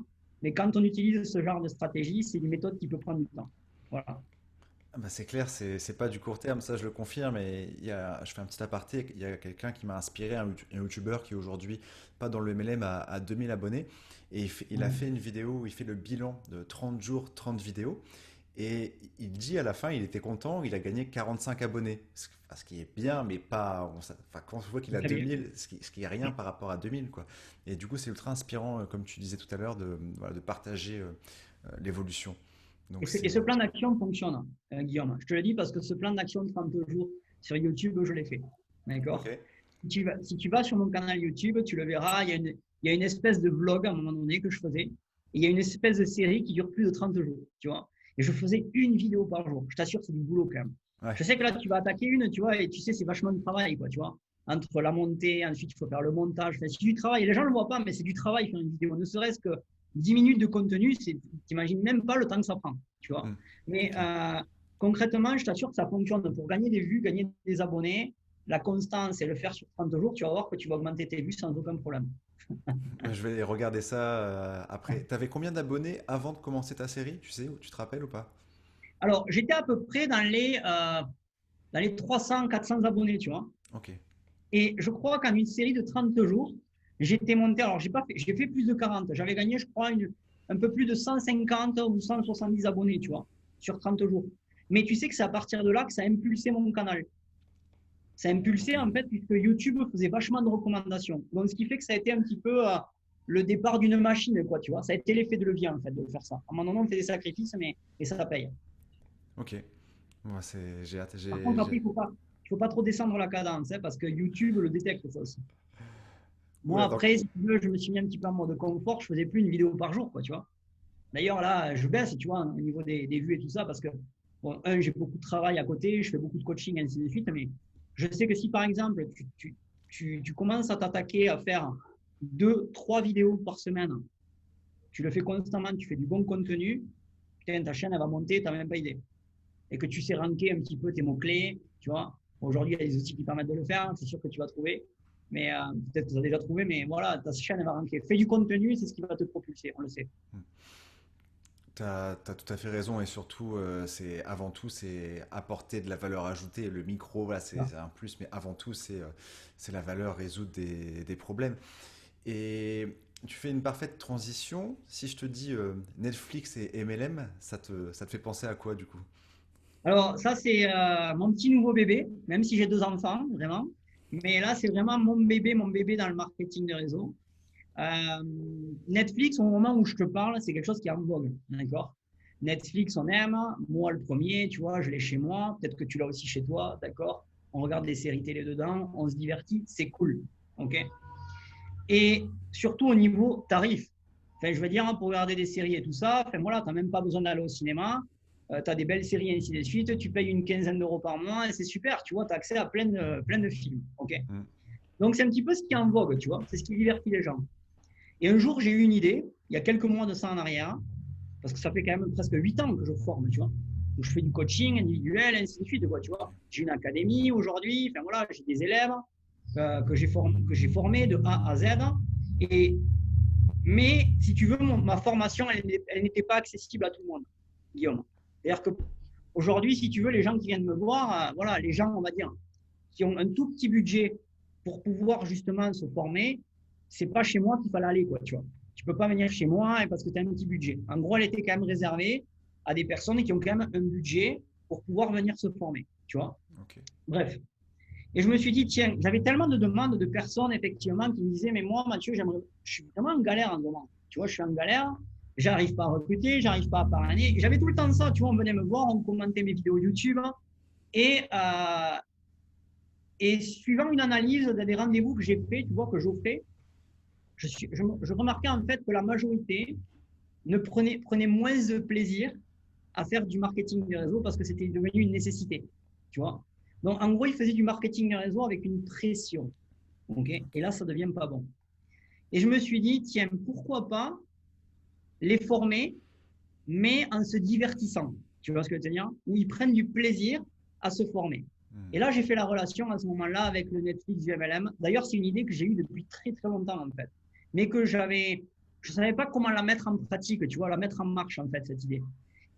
Mais quand on utilise ce genre de stratégie, c'est une méthode qui peut prendre du temps. Voilà. Ah bah, c'est clair, c'est pas du court terme, ça je le confirme. Et je fais un petit aparté, il y a quelqu'un qui m'a inspiré, un YouTuber qui aujourd'hui, pas dans le MLM, a 2000 abonnés. Et il a Ouais. fait une vidéo où il fait le bilan de 30 jours, 30 vidéos. Et il dit à la fin, il était content, il a gagné 45 abonnés. Ce qui est bien, mais pas. Enfin, quand on voit qu'il a Très bien. 2000, ce qui est rien par rapport à 2000, quoi. Et du coup, c'est ultra inspirant, comme tu disais tout à l'heure, voilà, de partager l'évolution. Et Donc, ce plan d'action fonctionne, Guillaume. Je te le dis parce que ce plan d'action de 30 jours sur YouTube, je l'ai fait. ok. D'accord. Si tu vas sur mon canal YouTube, tu le verras, il y a une espèce de vlog à un moment donné que je faisais. Et il y a une espèce de série qui dure plus de 30 jours, tu vois. Et je faisais une vidéo par jour. Je t'assure, c'est du boulot quand même. Ouais. Je sais que là, tu vas attaquer une, tu vois, et tu sais, c'est vachement de travail, quoi, tu vois. Entre la montée, ensuite, il faut faire le montage. Enfin, c'est du travail. Les gens ne le voient pas, mais c'est du travail faire une vidéo. Ne serait-ce que 10 minutes de contenu, tu n'imagines même pas le temps que ça prend, tu vois. Hmm, c'est Mais clair. concrètement, je t'assure que ça fonctionne. Pour gagner des vues, gagner des abonnés, la constance et le faire sur 30 jours, tu vas voir que tu vas augmenter tes vues sans aucun problème. Je vais regarder ça après. T'avais combien d'abonnés avant de commencer ta série? Tu sais, tu te rappelles ou pas? Alors, j'étais à peu près dans les 300-400 abonnés, tu vois. Ok. Et je crois qu'en une série de 30 jours, j'étais monté, alors j'ai fait plus de 40. J'avais gagné, je crois, un peu plus de 150 ou 170 abonnés, tu vois, sur 30 jours. Mais tu sais que c'est à partir de là que ça a impulsé mon canal. Ça a Ok. impulsé, en fait, puisque YouTube faisait vachement de recommandations. Donc, ce qui fait que ça a été un petit peu le départ d'une machine, quoi, tu vois. Ça a été l'effet de levier, en fait, de faire ça. À un moment donné, on fait des sacrifices, mais et ça paye. Ok. Moi, j'ai hâte. Par contre, après, il faut pas trop descendre la cadence, hein, parce que YouTube le détecte, ça aussi. Moi, Oula, donc. après, si tu veux, je me suis mis un petit peu en mode confort. Je faisais plus une vidéo par jour, quoi, tu vois. D'ailleurs, là, je baisse, tu vois, au niveau des vues et tout ça, parce que, bon, j'ai beaucoup de travail à côté, je fais beaucoup de coaching, ainsi de suite, mais je sais que si, par exemple, tu commences à t'attaquer à faire 2, 3 vidéos par semaine, tu le fais constamment, tu fais du bon contenu, putain, ta chaîne, elle va monter, tu n'as même pas idée. Et que tu sais ranker un petit peu tes mots-clés, tu vois. Aujourd'hui, il y a des outils qui permettent de le faire, c'est sûr que tu vas trouver. Mais peut-être que tu as déjà trouvé, mais voilà, ta chaîne elle va ranker. Fais du contenu, c'est ce qui va te propulser, on le sait. T'as tout à fait raison et surtout, c'est avant tout, c'est apporter de la valeur ajoutée. Le micro, voilà, c'est un plus, mais avant tout, c'est la valeur, résoudre des problèmes. Et tu fais une parfaite transition. Si je te dis Netflix et MLM, ça te fait penser à quoi du coup? Alors, ça, c'est mon petit nouveau bébé, même si j'ai 2 enfants, vraiment. Mais là, c'est vraiment mon bébé dans le marketing de réseau. Euh, Netflix, au moment où je te parle, c'est quelque chose qui est en vogue, d'accord. Netflix, on aime. Moi, le premier, tu vois, je l'ai chez moi. Peut-être que tu l'as aussi chez toi, d'accord? On regarde des séries télé dedans, on se divertit, c'est cool. OK? Et surtout au niveau tarif. Enfin, je veux dire, pour regarder des séries et tout ça, enfin, voilà, tu n'as même pas besoin d'aller au cinéma. Tu as des belles séries et ainsi de suite. Tu payes une quinzaine d'euros par mois et c'est super. Tu vois, tu as accès à plein de films. OK? Donc, c'est un petit peu ce qui est en vogue, tu vois. C'est ce qui divertit les gens. Et un jour, j'ai eu une idée, il y a quelques mois de ça en arrière, parce que ça fait quand même presque 8 ans que je forme, tu vois. Où je fais du coaching individuel, et ainsi de suite, quoi, tu vois. J'ai une académie aujourd'hui, enfin voilà, j'ai des élèves que j'ai formés de A à Z. Et, mais si tu veux, ma formation, elle n'était pas accessible à tout le monde, Guillaume. C'est-à-dire qu'aujourd'hui, si tu veux, les gens qui viennent me voir, voilà, les gens, on va dire, qui ont un tout petit budget pour pouvoir justement se former, c'est pas chez moi qu'il fallait aller, quoi, tu vois. Tu peux pas venir chez moi parce que tu as un petit budget. En gros, elle était quand même réservée à des personnes qui ont quand même un budget pour pouvoir venir se former, tu vois. Okay. Bref. Et je me suis dit, tiens, j'avais tellement de demandes de personnes, effectivement, qui me disaient, mais moi, Mathieu, je suis vraiment en galère en ce moment. Tu vois, je suis en galère, j'arrive pas à recruter, j'arrive pas à parrainer. J'avais tout le temps ça, tu vois, on venait me voir, on commentait mes vidéos YouTube. Et, et suivant une analyse des rendez-vous que j'ai fait, tu vois, que j'offrais, je remarquais en fait que la majorité prenait moins de plaisir à faire du marketing de réseau parce que c'était devenu une nécessité, tu vois. Donc, en gros, ils faisaient du marketing de réseau avec une pression, ok. Et là, ça devient pas bon. Et je me suis dit, tiens, pourquoi pas les former, mais en se divertissant, tu vois ce que je veux dire, où ils prennent du plaisir à se former. Et là, j'ai fait la relation à ce moment-là avec le Netflix du MLM. D'ailleurs, c'est une idée que j'ai eue depuis très, très longtemps, en fait. Mais que je ne savais pas comment la mettre en pratique, tu vois, la mettre en marche, en fait, cette idée.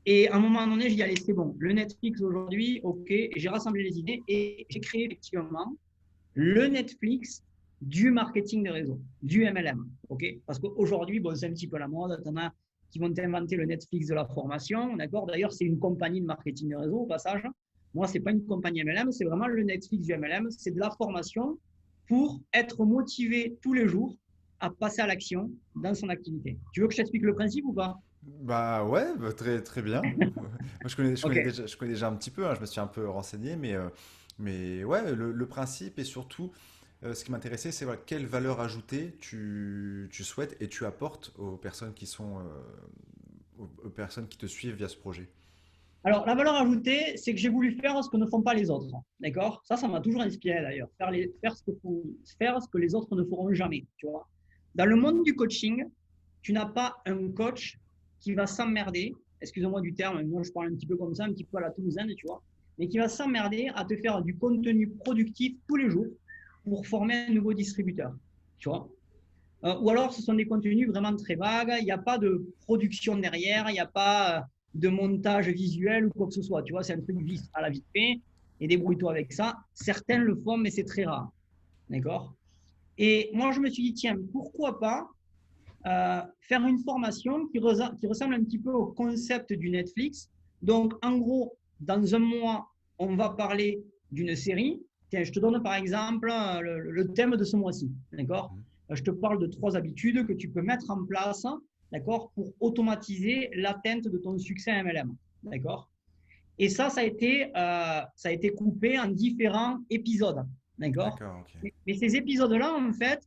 Et à un moment donné, je dis, allez, c'est bon. Le Netflix aujourd'hui, OK. J'ai rassemblé les idées et j'ai créé effectivement le Netflix du marketing de réseau, du MLM. OK. Parce qu'aujourd'hui, bon, c'est un petit peu la mode. Tu en as qui vont inventer le Netflix de la formation. D'accord. D'ailleurs, c'est une compagnie de marketing de réseau, au passage. Moi, ce n'est pas une compagnie MLM, c'est vraiment le Netflix du MLM. C'est de la formation pour être motivé tous les jours à passer à l'action dans son activité. Tu veux que je t'explique le principe ou pas? Bah ouais, bah très, très bien. Moi, Ok. je connais déjà un petit peu, hein, je me suis un peu renseigné, mais ouais, le principe et surtout, ce qui m'intéressait, c'est voilà, quelle valeur ajoutée tu souhaites et tu apportes aux personnes qui sont, aux personnes qui te suivent via ce projet. Alors, la valeur ajoutée, c'est que j'ai voulu faire ce que ne font pas les autres. D'accord. Ça m'a toujours inspiré d'ailleurs. Faire ce que les autres ne feront jamais. Tu vois. Dans le monde du coaching, tu n'as pas un coach qui va s'emmerder. Excusez-moi du terme, moi je parle un petit peu comme ça, un petit peu à la toulousaine, tu vois. Mais qui va s'emmerder à te faire du contenu productif tous les jours pour former un nouveau distributeur. Tu vois. Ou alors, ce sont des contenus vraiment très vagues. Il n'y a pas de production derrière, il n'y a pas de montage visuel ou quoi que ce soit. Tu vois, c'est un truc à la vite fait et débrouille-toi avec ça. Certains le font, mais c'est très rare. D'accord. Et moi, je me suis dit, tiens, pourquoi pas faire une formation qui ressemble un petit peu au concept du Netflix. Donc, en gros, dans un mois, on va parler d'une série. Tiens, je te donne par exemple le thème de ce mois-ci. D'accord. Je te parle de 3 habitudes que tu peux mettre en place, d'accord, pour automatiser l'atteinte de ton succès MLM. D'accord. Et ça a été coupé en différents épisodes. D'accord. D'accord, ok. Mais ces épisodes-là, en fait,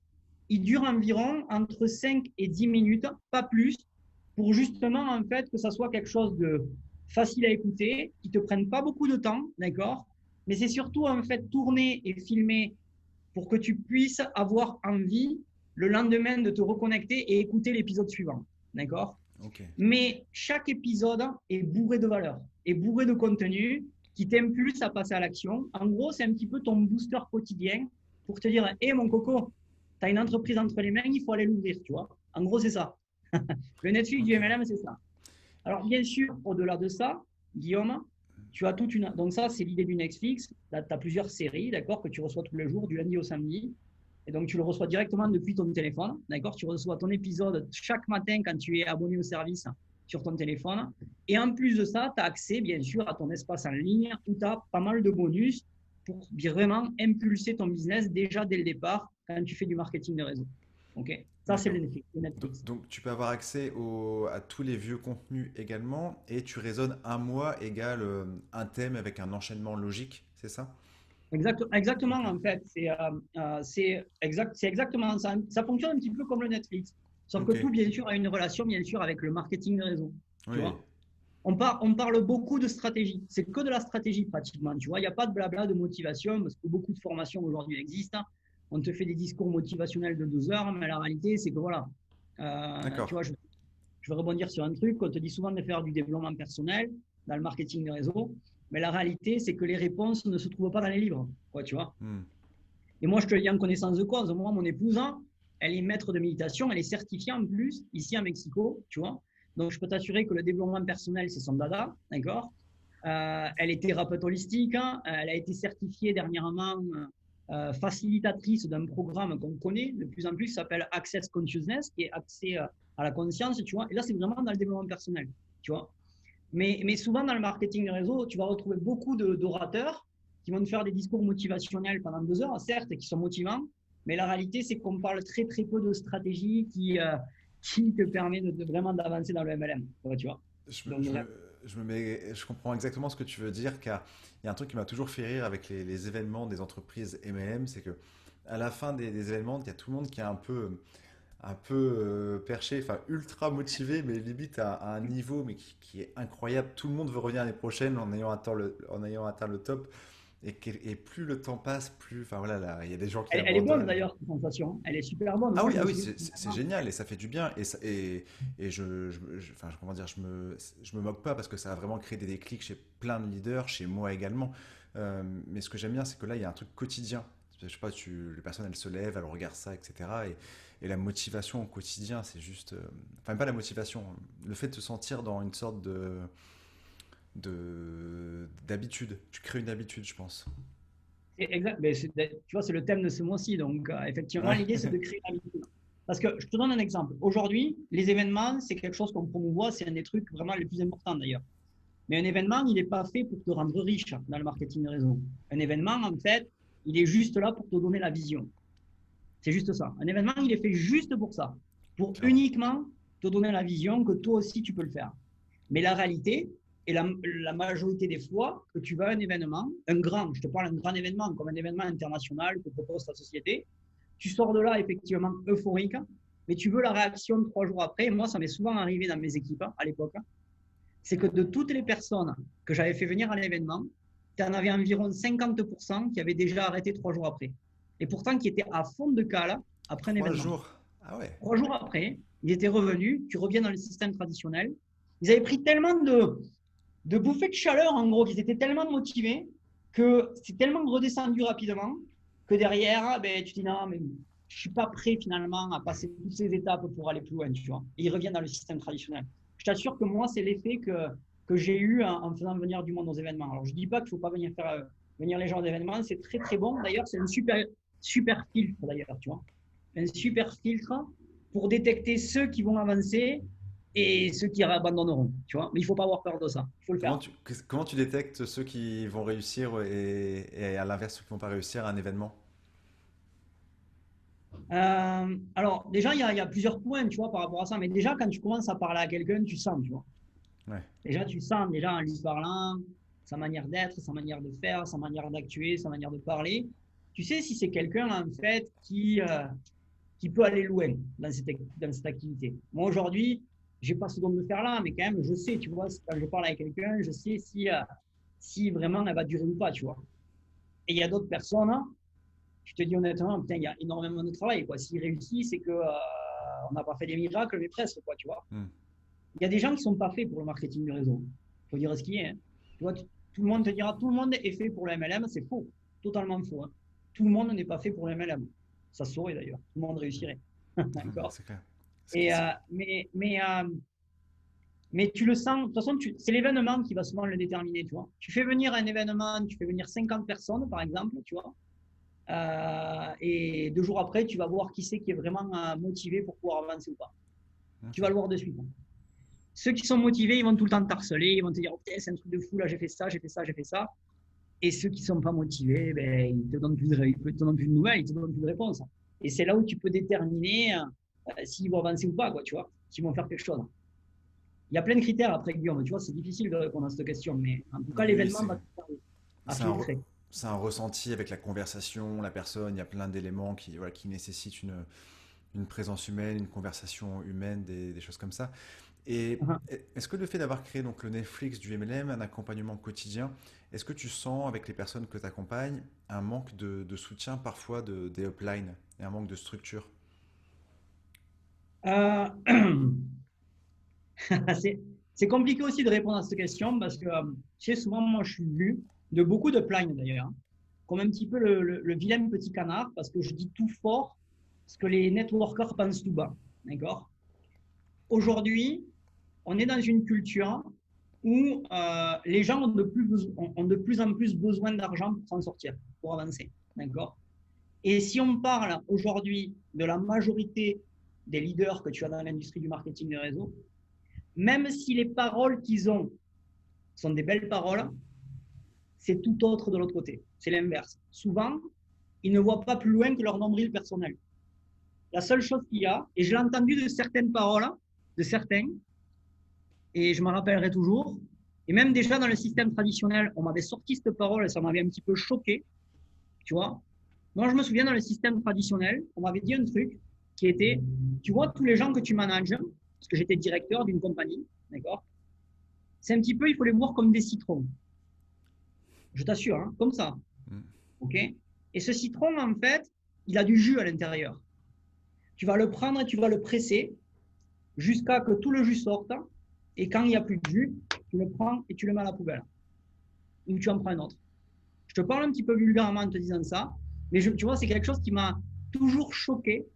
ils durent environ entre 5 et 10 minutes, pas plus, pour justement, en fait, que ça soit quelque chose de facile à écouter, qui ne te prenne pas beaucoup de temps, d'accord. Mais c'est surtout, en fait, tourné et filmé pour que tu puisses avoir envie le lendemain de te reconnecter et écouter l'épisode suivant. D'accord. Ok. Mais chaque épisode est bourré de valeur, est bourré de contenu qui t'impulse à passer à l'action. En gros, c'est un petit peu ton booster quotidien pour te dire, hé mon coco, tu as une entreprise entre les mains, il faut aller l'ouvrir, tu vois. En gros, c'est ça. Le Netflix du Ok. MLM, c'est ça. Alors, bien sûr, au-delà de ça, Guillaume, tu as toute une. Donc, ça, c'est l'idée du Netflix. Là, tu as plusieurs séries, d'accord, que tu reçois tous les jours, du lundi au samedi. Et donc, tu le reçois directement depuis ton téléphone, d'accord. Tu reçois ton épisode chaque matin quand tu es abonné au service sur ton téléphone. Et en plus de ça, tu as accès, bien sûr, à ton espace en ligne où tu as pas mal de bonus pour vraiment impulser ton business déjà dès le départ quand tu fais du marketing de réseau. Ok, ça c'est D'accord. le Donc, Netflix. donc, tu peux avoir accès à tous les vieux contenus également et tu raisonnes un mois égale un thème avec un enchaînement logique, c'est ça? Exactement, Ok. en fait, c'est exactement ça. Ça fonctionne un petit peu comme le Netflix. Sauf que Ok. tout, bien sûr, a une relation, bien sûr, avec le marketing de réseau. Tu Oui. vois? On parle beaucoup de stratégie. C'est que de la stratégie, pratiquement. Tu vois, il n'y a pas de blabla de motivation, parce que beaucoup de formations aujourd'hui existent. On te fait des discours motivationnels de 12 heures, mais la réalité, c'est que voilà. D'accord. Tu vois, je vais rebondir sur un truc. On te dit souvent de faire du développement personnel dans le marketing de réseau. Mais la réalité, c'est que les réponses ne se trouvent pas dans les livres. Quoi, tu vois. Hmm. Et moi, je te le dis en connaissance de cause. Moi, mon épouse, elle est maître de méditation. Elle est certifiée en plus, ici à Mexico. Tu vois. Donc, je peux t'assurer que le développement personnel, c'est son dada. D'accord. Elle est thérapeute holistique. Elle a été certifiée dernièrement facilitatrice d'un programme qu'on connaît de plus en plus, qui s'appelle Access Consciousness, qui est accès à la conscience, tu vois. Et là, c'est vraiment dans le développement personnel, tu vois. Mais souvent, dans le marketing de réseau, tu vas retrouver beaucoup d'orateurs qui vont te faire des discours motivationnels pendant 2 heures, certes, et qui sont motivants, mais la réalité, c'est qu'on parle très, très peu de stratégie qui te permet vraiment d'avancer dans le MLM, tu vois. Je, me- Donc, je, bref. me- je comprends exactement ce que tu veux dire, car il y a un truc qui m'a toujours fait rire avec les événements des entreprises MLM, c'est que à la fin des événements, il y a tout le monde qui est un peu perché, enfin ultra motivé, mais limite à un niveau mais qui est incroyable. Tout le monde veut revenir l'année prochaine en ayant atteint le top. Et plus le temps passe, plus, enfin voilà, là, il y a des gens qui Elle est bonne abandonnent. d'ailleurs, cette sensation. Elle est super bonne. Ah Moi, oui, je ah me oui, souviens. c'est génial et ça fait du bien et enfin, comment dire, je me moque pas parce que ça a vraiment créé des déclics chez plein de leaders, chez moi également. Mais ce que j'aime bien, c'est que là, il y a un truc quotidien. Je sais pas, les personnes, elles se lèvent, elles regardent ça, etc. Et la motivation au quotidien, c'est juste, enfin pas la motivation, le fait de se sentir dans une sorte d'habitude. Tu crées une habitude, je pense. Exact. Mais tu vois, c'est le thème de ce mois-ci. Donc, effectivement, Ouais. l'idée, c'est de créer une habitude. Parce que je te donne un exemple. Aujourd'hui, les événements, c'est quelque chose qu'on promouvoit. C'est un des trucs vraiment les plus importants d'ailleurs. Mais un événement, il n'est pas fait pour te rendre riche dans le marketing de réseau. Un événement, en fait, il est juste là pour te donner la vision. C'est juste ça. Un événement, il est fait juste pour ça. Pour Clairement. uniquement te donner la vision que toi aussi, tu peux le faire. Mais la réalité, et la majorité des fois, que tu vas à un événement, un grand, je te parle d'un grand événement, comme un événement international que propose ta société, tu sors de là effectivement euphorique, mais tu veux la réaction 3 jours après. Moi, ça m'est souvent arrivé dans mes équipes à l'époque. C'est que de toutes les personnes que j'avais fait venir à l'événement, tu en avais environ 50% qui avaient déjà arrêté 3 jours après. Et pourtant, qui étaient à fond de cale après un Trois événement. jours. Ah ouais. 3 jours après, ils étaient revenus, tu reviens dans le système traditionnel. Ils avaient pris tellement de bouffées de chaleur, en gros, qu'ils étaient tellement motivés que c'est tellement redescendu rapidement que derrière, ben, tu te dis non, mais je ne suis pas prêt finalement à passer toutes ces étapes pour aller plus loin, tu vois. Et ils reviennent dans le système traditionnel. Je t'assure que moi, c'est l'effet que j'ai eu en faisant venir du monde aux événements. Alors, je ne dis pas qu'il ne faut pas venir les gens aux événements, c'est très très bon. D'ailleurs, c'est un super filtre, d'ailleurs, tu vois. Un super filtre pour détecter ceux qui vont avancer et ceux qui abandonneront, tu vois. Mais il ne faut pas avoir peur de ça, il faut le Comment faire. tu, comment tu détectes ceux qui vont réussir et à l'inverse ceux qui vont pas réussir à un événement? Alors, déjà, il y a plusieurs points, tu vois, par rapport à ça. Mais déjà, quand tu commences à parler à quelqu'un, tu sens, tu vois. Ouais. Déjà, tu sens, déjà, en lui parlant, sa manière d'être, sa manière de faire, sa manière d'actuer, sa manière de parler. Tu sais si c'est quelqu'un, en fait, qui peut aller loin dans cette activité. Moi, aujourd'hui, j'ai pas ce don de faire là, mais quand même, je sais, tu vois, quand je parle avec quelqu'un, je sais si vraiment elle va durer ou pas, tu vois. Et il y a d'autres personnes, hein, je te dis honnêtement, putain, il y a énormément de travail, quoi. S'il réussit, c'est que on n'a pas fait des miracles, mais presque, quoi, tu vois. Hmm. Il y a des gens qui sont pas faits pour le marketing du réseau. Il faut dire ce qui est. Hein. Tu vois, tout le monde te dira, tout le monde est fait pour le MLM, c'est faux, totalement faux. Hein. Tout le monde n'est pas fait pour le MLM. Ça se saurait d'ailleurs, tout le monde réussirait. Bah, D'accord. c'est clair. Et, mais tu le sens, de toute façon, c'est l'événement qui va souvent le déterminer, tu vois. Tu fais venir un événement, tu fais venir 50 personnes, par exemple, tu vois. Et 2 jours après, tu vas voir qui c'est qui est vraiment motivé pour pouvoir avancer ou pas. Tu vas Ok. le voir de suite. Hein. Ceux qui sont motivés, ils vont tout le temps t'harceler, ils vont te dire, oh, putain, c'est un truc de fou, là, j'ai fait ça, j'ai fait ça, j'ai fait ça. Et ceux qui ne sont pas motivés, ben, ils ne te donnent plus de nouvelles, ils ne te donnent plus de réponses. Et c'est là où tu peux déterminer s'ils vont avancer ou pas, quoi, tu vois, s'ils vont faire quelque chose. Il y a plein de critères après, Guillaume. Tu vois, c'est difficile de répondre à cette question, mais en tout cas, Oui, l'événement va te servir à c'est un, re- filtrer. c'est un ressenti avec la conversation, la personne. Il y a plein d'éléments voilà, qui nécessitent une présence humaine, une conversation humaine, des choses comme ça. Et est-ce que le fait d'avoir créé donc le Netflix du MLM, un accompagnement quotidien, est-ce que tu sens avec les personnes que tu accompagnes un manque de soutien parfois des uplines et un manque de structure? Euh, c'est compliqué aussi de répondre à cette question parce que, tu sais, souvent, moi, je suis vu de beaucoup de plaintes d'ailleurs, hein, comme un petit peu le vilain petit canard parce que je dis tout fort ce que les networkers pensent tout bas. D'accord? Aujourd'hui, on est dans une culture où les gens ont de plus en plus besoin d'argent pour s'en sortir, pour avancer. D'accord? Et si on parle aujourd'hui de la majorité des leaders que tu as dans l'industrie du marketing des réseaux, même si les paroles qu'ils ont sont des belles paroles, c'est tout autre de l'autre côté. C'est l'inverse. Souvent, ils ne voient pas plus loin que leur nombril personnel. La seule chose qu'il y a, et je l'ai entendu de certaines paroles, de certains, et je m'en rappellerai toujours, et même déjà dans le système traditionnel, on m'avait sorti cette parole et ça m'avait un petit peu choqué, tu vois. Moi, je me souviens dans le système traditionnel, on m'avait dit un truc qui était, tu vois, tous les gens que tu manages, parce que j'étais directeur d'une compagnie, d'accord. C'est un petit peu, il faut les voir comme des citrons. Je t'assure, hein, comme ça. Mm. OK? Et ce citron, en fait, il a du jus à l'intérieur. Tu vas le prendre et tu vas le presser jusqu'à que tout le jus sorte. Et quand il n'y a plus de jus, tu le prends et tu le mets à la poubelle. Ou tu en prends un autre. Je te parle un petit peu vulgairement en te disant ça, mais tu vois, c'est quelque chose qui m'a toujours choqué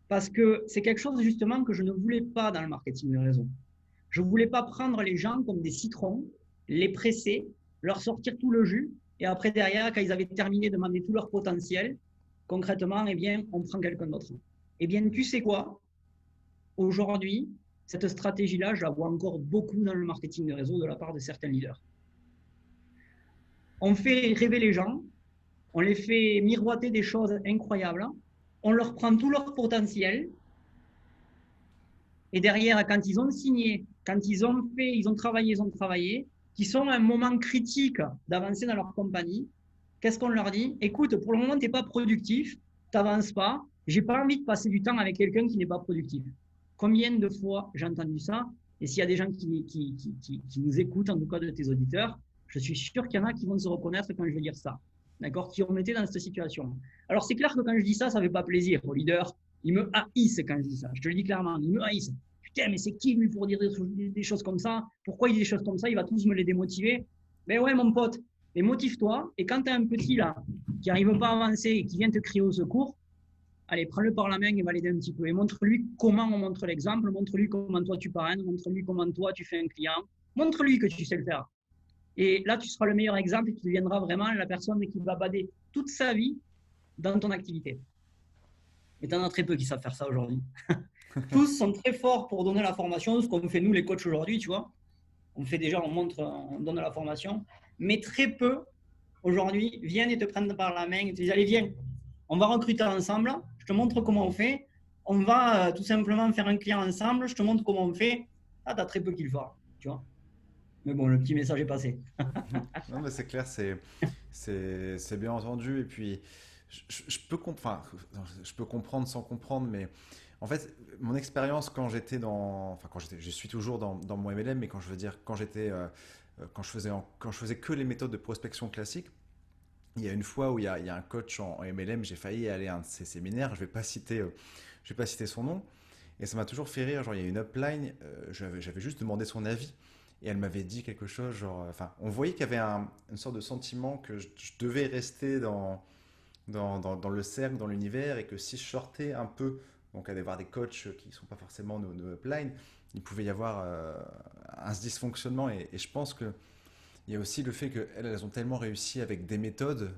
parce que c'est quelque chose justement que je ne voulais pas dans le marketing de réseau. Je ne voulais pas prendre les gens comme des citrons, les presser, leur sortir tout le jus, et après derrière, quand ils avaient terminé de demander tout leur potentiel, concrètement, eh bien, on prend quelqu'un d'autre. Eh bien, tu sais quoi? Aujourd'hui, cette stratégie-là, je la vois encore beaucoup dans le marketing de réseau de la part de certains leaders. On fait rêver les gens, on les fait miroiter des choses incroyables, on leur prend tout leur potentiel, et derrière, quand ils ont signé, quand ils ont travaillé, qu'ils sont à un moment critique d'avancer dans leur compagnie, qu'est-ce qu'on leur dit? Écoute, pour le moment, tu n'es pas productif, tu n'avances pas, j'ai pas envie de passer du temps avec quelqu'un qui n'est pas productif. Combien de fois j'ai entendu ça? Et s'il y a des gens qui nous écoutent, en tout cas de tes auditeurs, je suis sûr qu'il y en a qui vont se reconnaître quand je vais dire ça. D'accord? Qui ont été dans cette situation. Alors, c'est clair que quand je dis ça, ça ne fait pas plaisir aux leaders. Ils me haïssent quand je dis ça. Je te le dis clairement, ils me haïssent. Putain, mais c'est qui lui pour dire des choses comme ça? Pourquoi il dit des choses comme ça? Il va tous me les démotiver. Ben ouais, mon pote, mais motive-toi. Et quand tu as un petit là qui n'arrive pas à avancer et qui vient te crier au secours, allez, prends-le par la main et va l'aider un petit peu. Et montre-lui comment on montre l'exemple, montre-lui comment toi tu parraines, montre-lui comment toi tu fais un client, montre-lui que tu sais le faire. Et là, tu seras le meilleur exemple et tu deviendras vraiment la personne qui va bader toute sa vie dans ton activité. Et tu en as très peu qui savent faire ça aujourd'hui. Tous sont très forts pour donner la formation, ce qu'on fait nous les coachs aujourd'hui, tu vois. On fait déjà, on montre, on donne la formation, mais très peu aujourd'hui viennent et te prennent par la main et te disent allez viens, on va recruter ensemble, je te montre comment on fait, on va tout simplement faire un client ensemble, je te montre comment on fait. Ah, tu as très peu qu'il faut, tu vois. Mais bon, le petit message est passé. Non, mais c'est clair, c'est bien entendu. Et puis, je peux comprendre sans comprendre, mais en fait, mon expérience quand j'étais je suis toujours dans mon MLM, mais quand je veux dire, quand je faisais que les méthodes de prospection classiques, il y a une fois où il y a un coach en MLM, j'ai failli aller à un de ses séminaires, je vais pas citer son nom, et ça m'a toujours fait rire. Genre, il y a une upline, j'avais juste demandé son avis, et elle m'avait dit quelque chose, genre, enfin, on voyait qu'il y avait une sorte de sentiment que je devais rester dans le cercle, dans l'univers, et que si je sortais un peu, donc aller voir des coachs qui ne sont pas forcément nos uplines, il pouvait y avoir un dysfonctionnement, et je pense que il y a aussi le fait qu'elles ont tellement réussi avec des méthodes,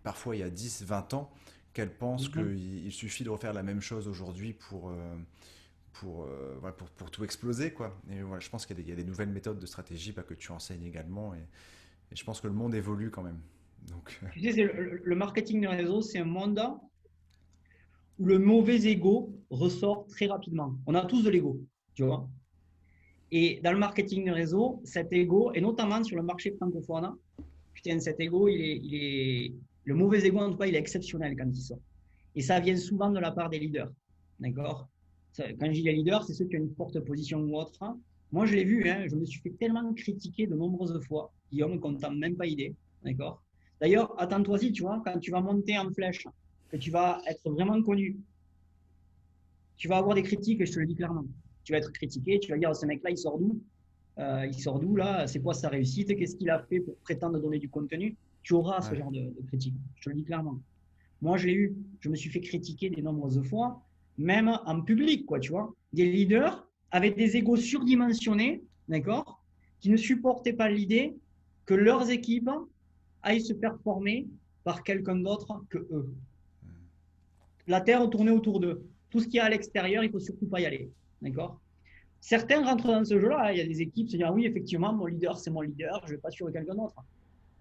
parfois il y a 10, 20 ans, qu'elles pensent qu'il suffit de refaire la même chose aujourd'hui voilà, pour tout exploser, quoi. Et voilà, je pense qu'il y a des nouvelles méthodes de stratégie que tu enseignes également, et je pense que le monde évolue quand même. Donc, Tu sais, le marketing de réseau, c'est un monde où le mauvais ego ressort très rapidement. On a tous de l'ego, tu vois. Et dans le marketing de réseau, cet ego, et notamment sur le marché francophone, putain, cet ego, le mauvais ego, en tout cas, il est exceptionnel quand il sort. Et ça vient souvent de la part des leaders. D'accord? Quand je dis les leaders, c'est ceux qui ont une forte position ou autre. Moi, je l'ai vu, hein, je me suis fait tellement critiquer de nombreuses fois, Guillaume, qu'on t'a même pas idée. D'accord? D'ailleurs, attends-toi-y, tu vois, quand tu vas monter en flèche, que tu vas être vraiment connu, tu vas avoir des critiques, et je te le dis clairement. Tu vas être critiqué, tu vas dire, ce mec-là, il sort d'où? Il sort d'où là? C'est quoi sa réussite? Qu'est-ce qu'il a fait pour prétendre donner du contenu? Tu auras ce genre de critiques, je te le dis clairement. Moi, je me suis fait critiquer de nombreuses fois, même en public, quoi, tu vois. Des leaders avec des égos surdimensionnés, d'accord, qui ne supportaient pas l'idée que leurs équipes aillent se performer par quelqu'un d'autre que eux. La Terre tournait autour d'eux. Tout ce qui est à l'extérieur, il ne faut surtout pas y aller, d'accord. Certains rentrent dans ce jeu-là. Il y a des équipes qui se disent, ah oui, effectivement, mon leader, c'est mon leader, je ne vais pas suivre quelqu'un d'autre.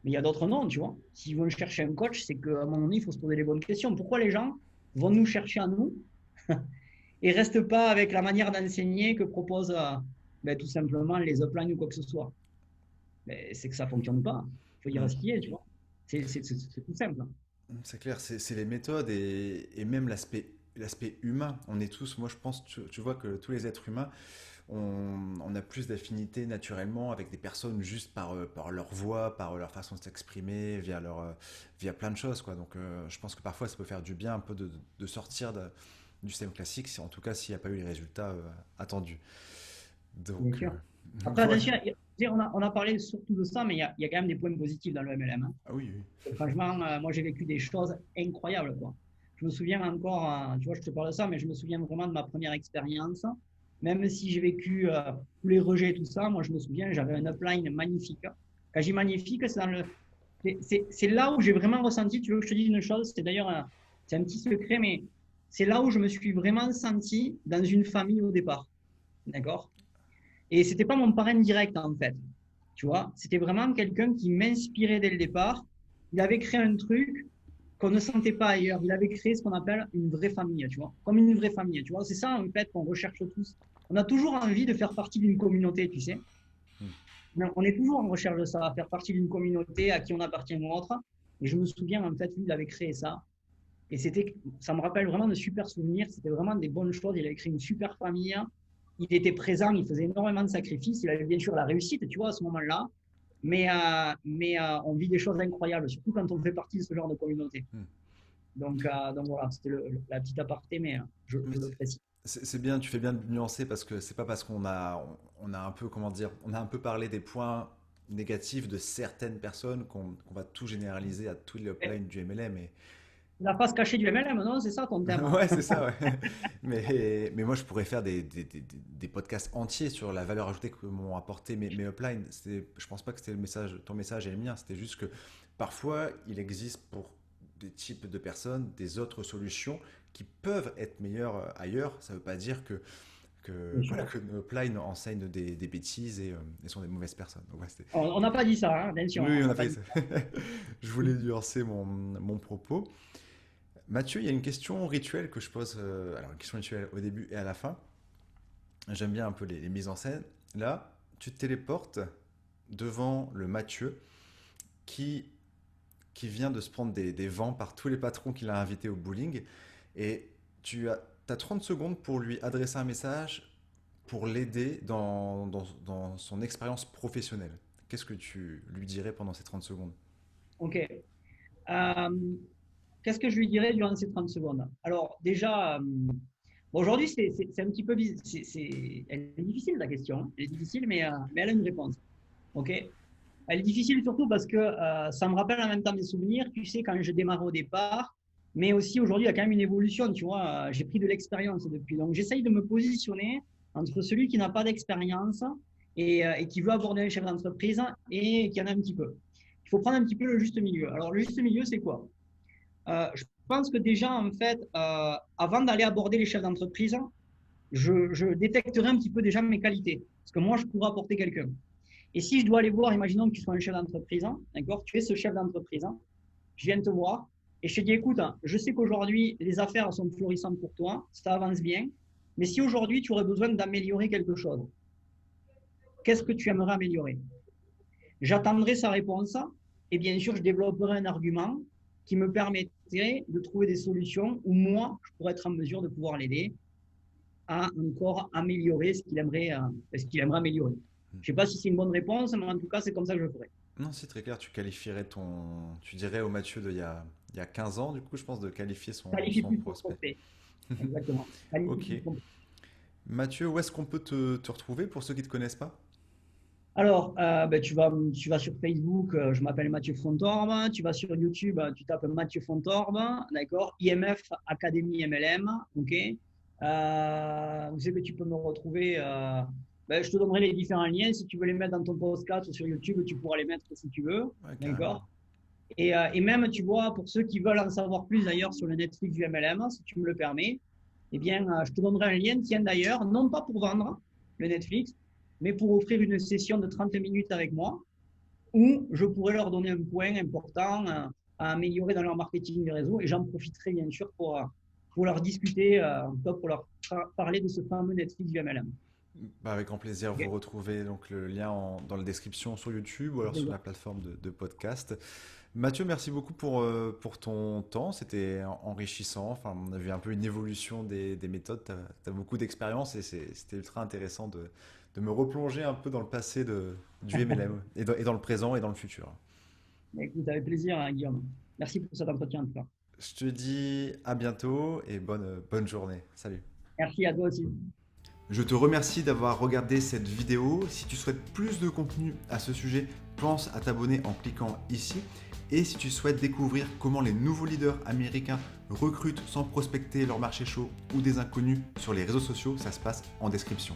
Mais il y a d'autres non, tu vois. S'ils vont chercher un coach, c'est qu'à un moment donné, il faut se poser les bonnes questions. Pourquoi les gens vont nous chercher à nous et ne restent pas avec la manière d'enseigner que proposent tout simplement les uplines ou quoi que ce soit? C'est que ça ne fonctionne pas. Il faut dire ce qui est, tu vois. C'est tout simple. C'est clair, c'est les méthodes et même l'aspect humain. On est tous, moi je pense, tu vois que tous les êtres humains, on a plus d'affinité naturellement avec des personnes juste par leur voix, par leur façon de s'exprimer, via plein de choses, quoi. Donc je pense que parfois ça peut faire du bien un peu de sortir du système classique, en tout cas s'il n'y a pas eu les résultats attendus. Bien Donc, sûr. Après, ouais. attention, on a parlé surtout de ça, mais il y a quand même des points positifs dans le MLM. Hein. Ah oui, oui. Franchement, moi, j'ai vécu des choses incroyables, quoi. Je me souviens encore, tu vois, je te parle de ça, mais je me souviens vraiment de ma première expérience. Même si j'ai vécu tous les rejets et tout ça, moi, je me souviens, j'avais un upline magnifique. Quand j'ai magnifique, c'est là où j'ai vraiment ressenti, tu veux que je te dise une chose, c'est d'ailleurs, c'est un petit secret, mais c'est là où je me suis vraiment senti dans une famille au départ. D'accord? Et c'était pas mon parrain direct, en fait. Tu vois, c'était vraiment quelqu'un qui m'inspirait dès le départ. Il avait créé un truc qu'on ne sentait pas ailleurs. Il avait créé ce qu'on appelle une vraie famille, tu vois, comme une vraie famille, tu vois. C'est ça, en fait, qu'on recherche tous. On a toujours envie de faire partie d'une communauté, tu sais. On est toujours en recherche de ça, faire partie d'une communauté à qui on appartient ou autre. Et je me souviens, en fait, lui, il avait créé ça. Et ça me rappelle vraiment de super souvenirs. C'était vraiment des bonnes choses. Il avait créé une super famille. Il était présent, il faisait énormément de sacrifices. Il avait bien sûr la réussite, tu vois, à ce moment-là. Mais on vit des choses incroyables, surtout quand on fait partie de ce genre de communauté. Donc voilà, c'était la petite aparté, mais je Mais le précise. c'est bien, tu fais bien de nuancer parce que c'est pas parce qu'on a un peu, comment dire, on a un peu parlé des points négatifs de certaines personnes qu'on va tout généraliser à tous les uplines du MLM. La face cachée du MLM, non, c'est ça ton thème. Hein. Ouais, c'est ça, ouais. Mais moi, je pourrais faire des podcasts entiers sur la valeur ajoutée que m'ont apporté mes uplines. Je pense pas que c'était ton message et le mien. C'était juste que parfois, il existe pour des types de personnes des autres solutions qui peuvent être meilleures ailleurs. Ça veut pas dire voilà, que nos uplines enseignent des bêtises et sont des mauvaises personnes. Donc, ouais, On n'a pas dit ça, hein, attention. oui, on On a n'a pas fait dit ça. ça. Je voulais nuancer mon propos. Mathieu, il y a une question rituelle que je pose, alors une question rituelle au début et à la fin. J'aime bien un peu les mises en scène. Là, tu te téléportes devant le Mathieu qui, qui vient de se prendre des vents par tous les patrons qu'il a invités au bowling. Et t'as 30 secondes pour lui adresser un message pour l'aider dans son expérience professionnelle. Qu'est-ce que tu lui dirais pendant ces 30 secondes? Ok. Euh, Qu'est-ce que je lui dirais durant ces 30 secondes? Alors, déjà, bon, aujourd'hui, c'est un petit peu. Elle est difficile, la question. Hein. Elle est difficile, mais elle a une réponse. OK? Elle est difficile surtout parce que ça me rappelle en même temps mes souvenirs. Tu sais, quand je démarre au départ, mais aussi aujourd'hui, il y a quand même une évolution. Tu vois, j'ai pris de l'expérience depuis. Donc, j'essaye de me positionner entre celui qui n'a pas d'expérience et qui veut aborder un chef d'entreprise et qui en a un petit peu. Il faut prendre un petit peu le juste milieu. Alors, le juste milieu, c'est quoi? Je pense que déjà, en fait, avant d'aller aborder les chefs d'entreprise, je détecterai un petit peu déjà mes qualités. Parce que moi, je pourrais apporter quelqu'un. Et si je dois aller voir, imaginons que tu sois un chef d'entreprise, d'accord, tu es ce chef d'entreprise, je viens te voir Et je te dis, écoute, je sais qu'aujourd'hui, les affaires sont florissantes pour toi, ça avance bien, mais si aujourd'hui, tu aurais besoin d'améliorer quelque chose, qu'est-ce que tu aimerais améliorer? J'attendrai sa réponse et bien sûr, je développerai un argument qui me permettrait de trouver des solutions où moi, je pourrais être en mesure de pouvoir l'aider à encore améliorer ce qu'il aimerait améliorer. Je ne sais pas si c'est une bonne réponse, mais en tout cas, c'est comme ça que je ferai. Non, c'est très clair, tu qualifierais tu dirais au Mathieu il y a 15 ans, du coup, je pense, de qualifier Qualifier son plus pour prospect. prospect. Exactement. Qualifier Ok. plus pour... Mathieu, où est-ce qu'on peut te retrouver pour ceux qui ne te connaissent pas? Alors, tu vas sur Facebook, je m'appelle Mathieu Fontorbe. Tu vas sur YouTube, tu tapes Mathieu Fontorbe, d'accord? IMF Académie MLM, ok? Où c'est que tu peux me retrouver? Je te donnerai les différents liens. Si tu veux les mettre dans ton podcast ou sur YouTube, tu pourras les mettre si tu veux, Ouais, carrément. d'accord? Et même, tu vois, pour ceux qui veulent en savoir plus d'ailleurs sur le Netflix du MLM, si tu me le permets, eh bien, je te donnerai un lien, tiens d'ailleurs, non pas pour vendre le Netflix, mais pour offrir une session de 30 minutes avec moi, où je pourrais leur donner un point important à améliorer dans leur marketing du réseau. Et j'en profiterai bien sûr pour leur discuter, pour leur parler de ce fameux Netflix du MLM. Bah, avec grand plaisir, vous Okay. retrouvez donc le lien dans la description sur YouTube ou alors sur la plateforme de podcast. Mathieu, merci beaucoup pour ton temps, c'était enrichissant. Enfin, on a vu un peu une évolution des méthodes, tu as beaucoup d'expérience et c'était ultra intéressant de me replonger un peu dans le passé du MLM et dans le présent et dans le futur. Écoute, avec plaisir, hein, Guillaume. Merci pour cet entretien en tout cas. Je te dis à bientôt et bonne journée. Salut. Merci à toi aussi. Je te remercie d'avoir regardé cette vidéo. Si tu souhaites plus de contenu à ce sujet, pense à t'abonner en cliquant ici. Et si tu souhaites découvrir comment les nouveaux leaders américains recrutent sans prospecter leur marché chaud ou des inconnus sur les réseaux sociaux, ça se passe en description.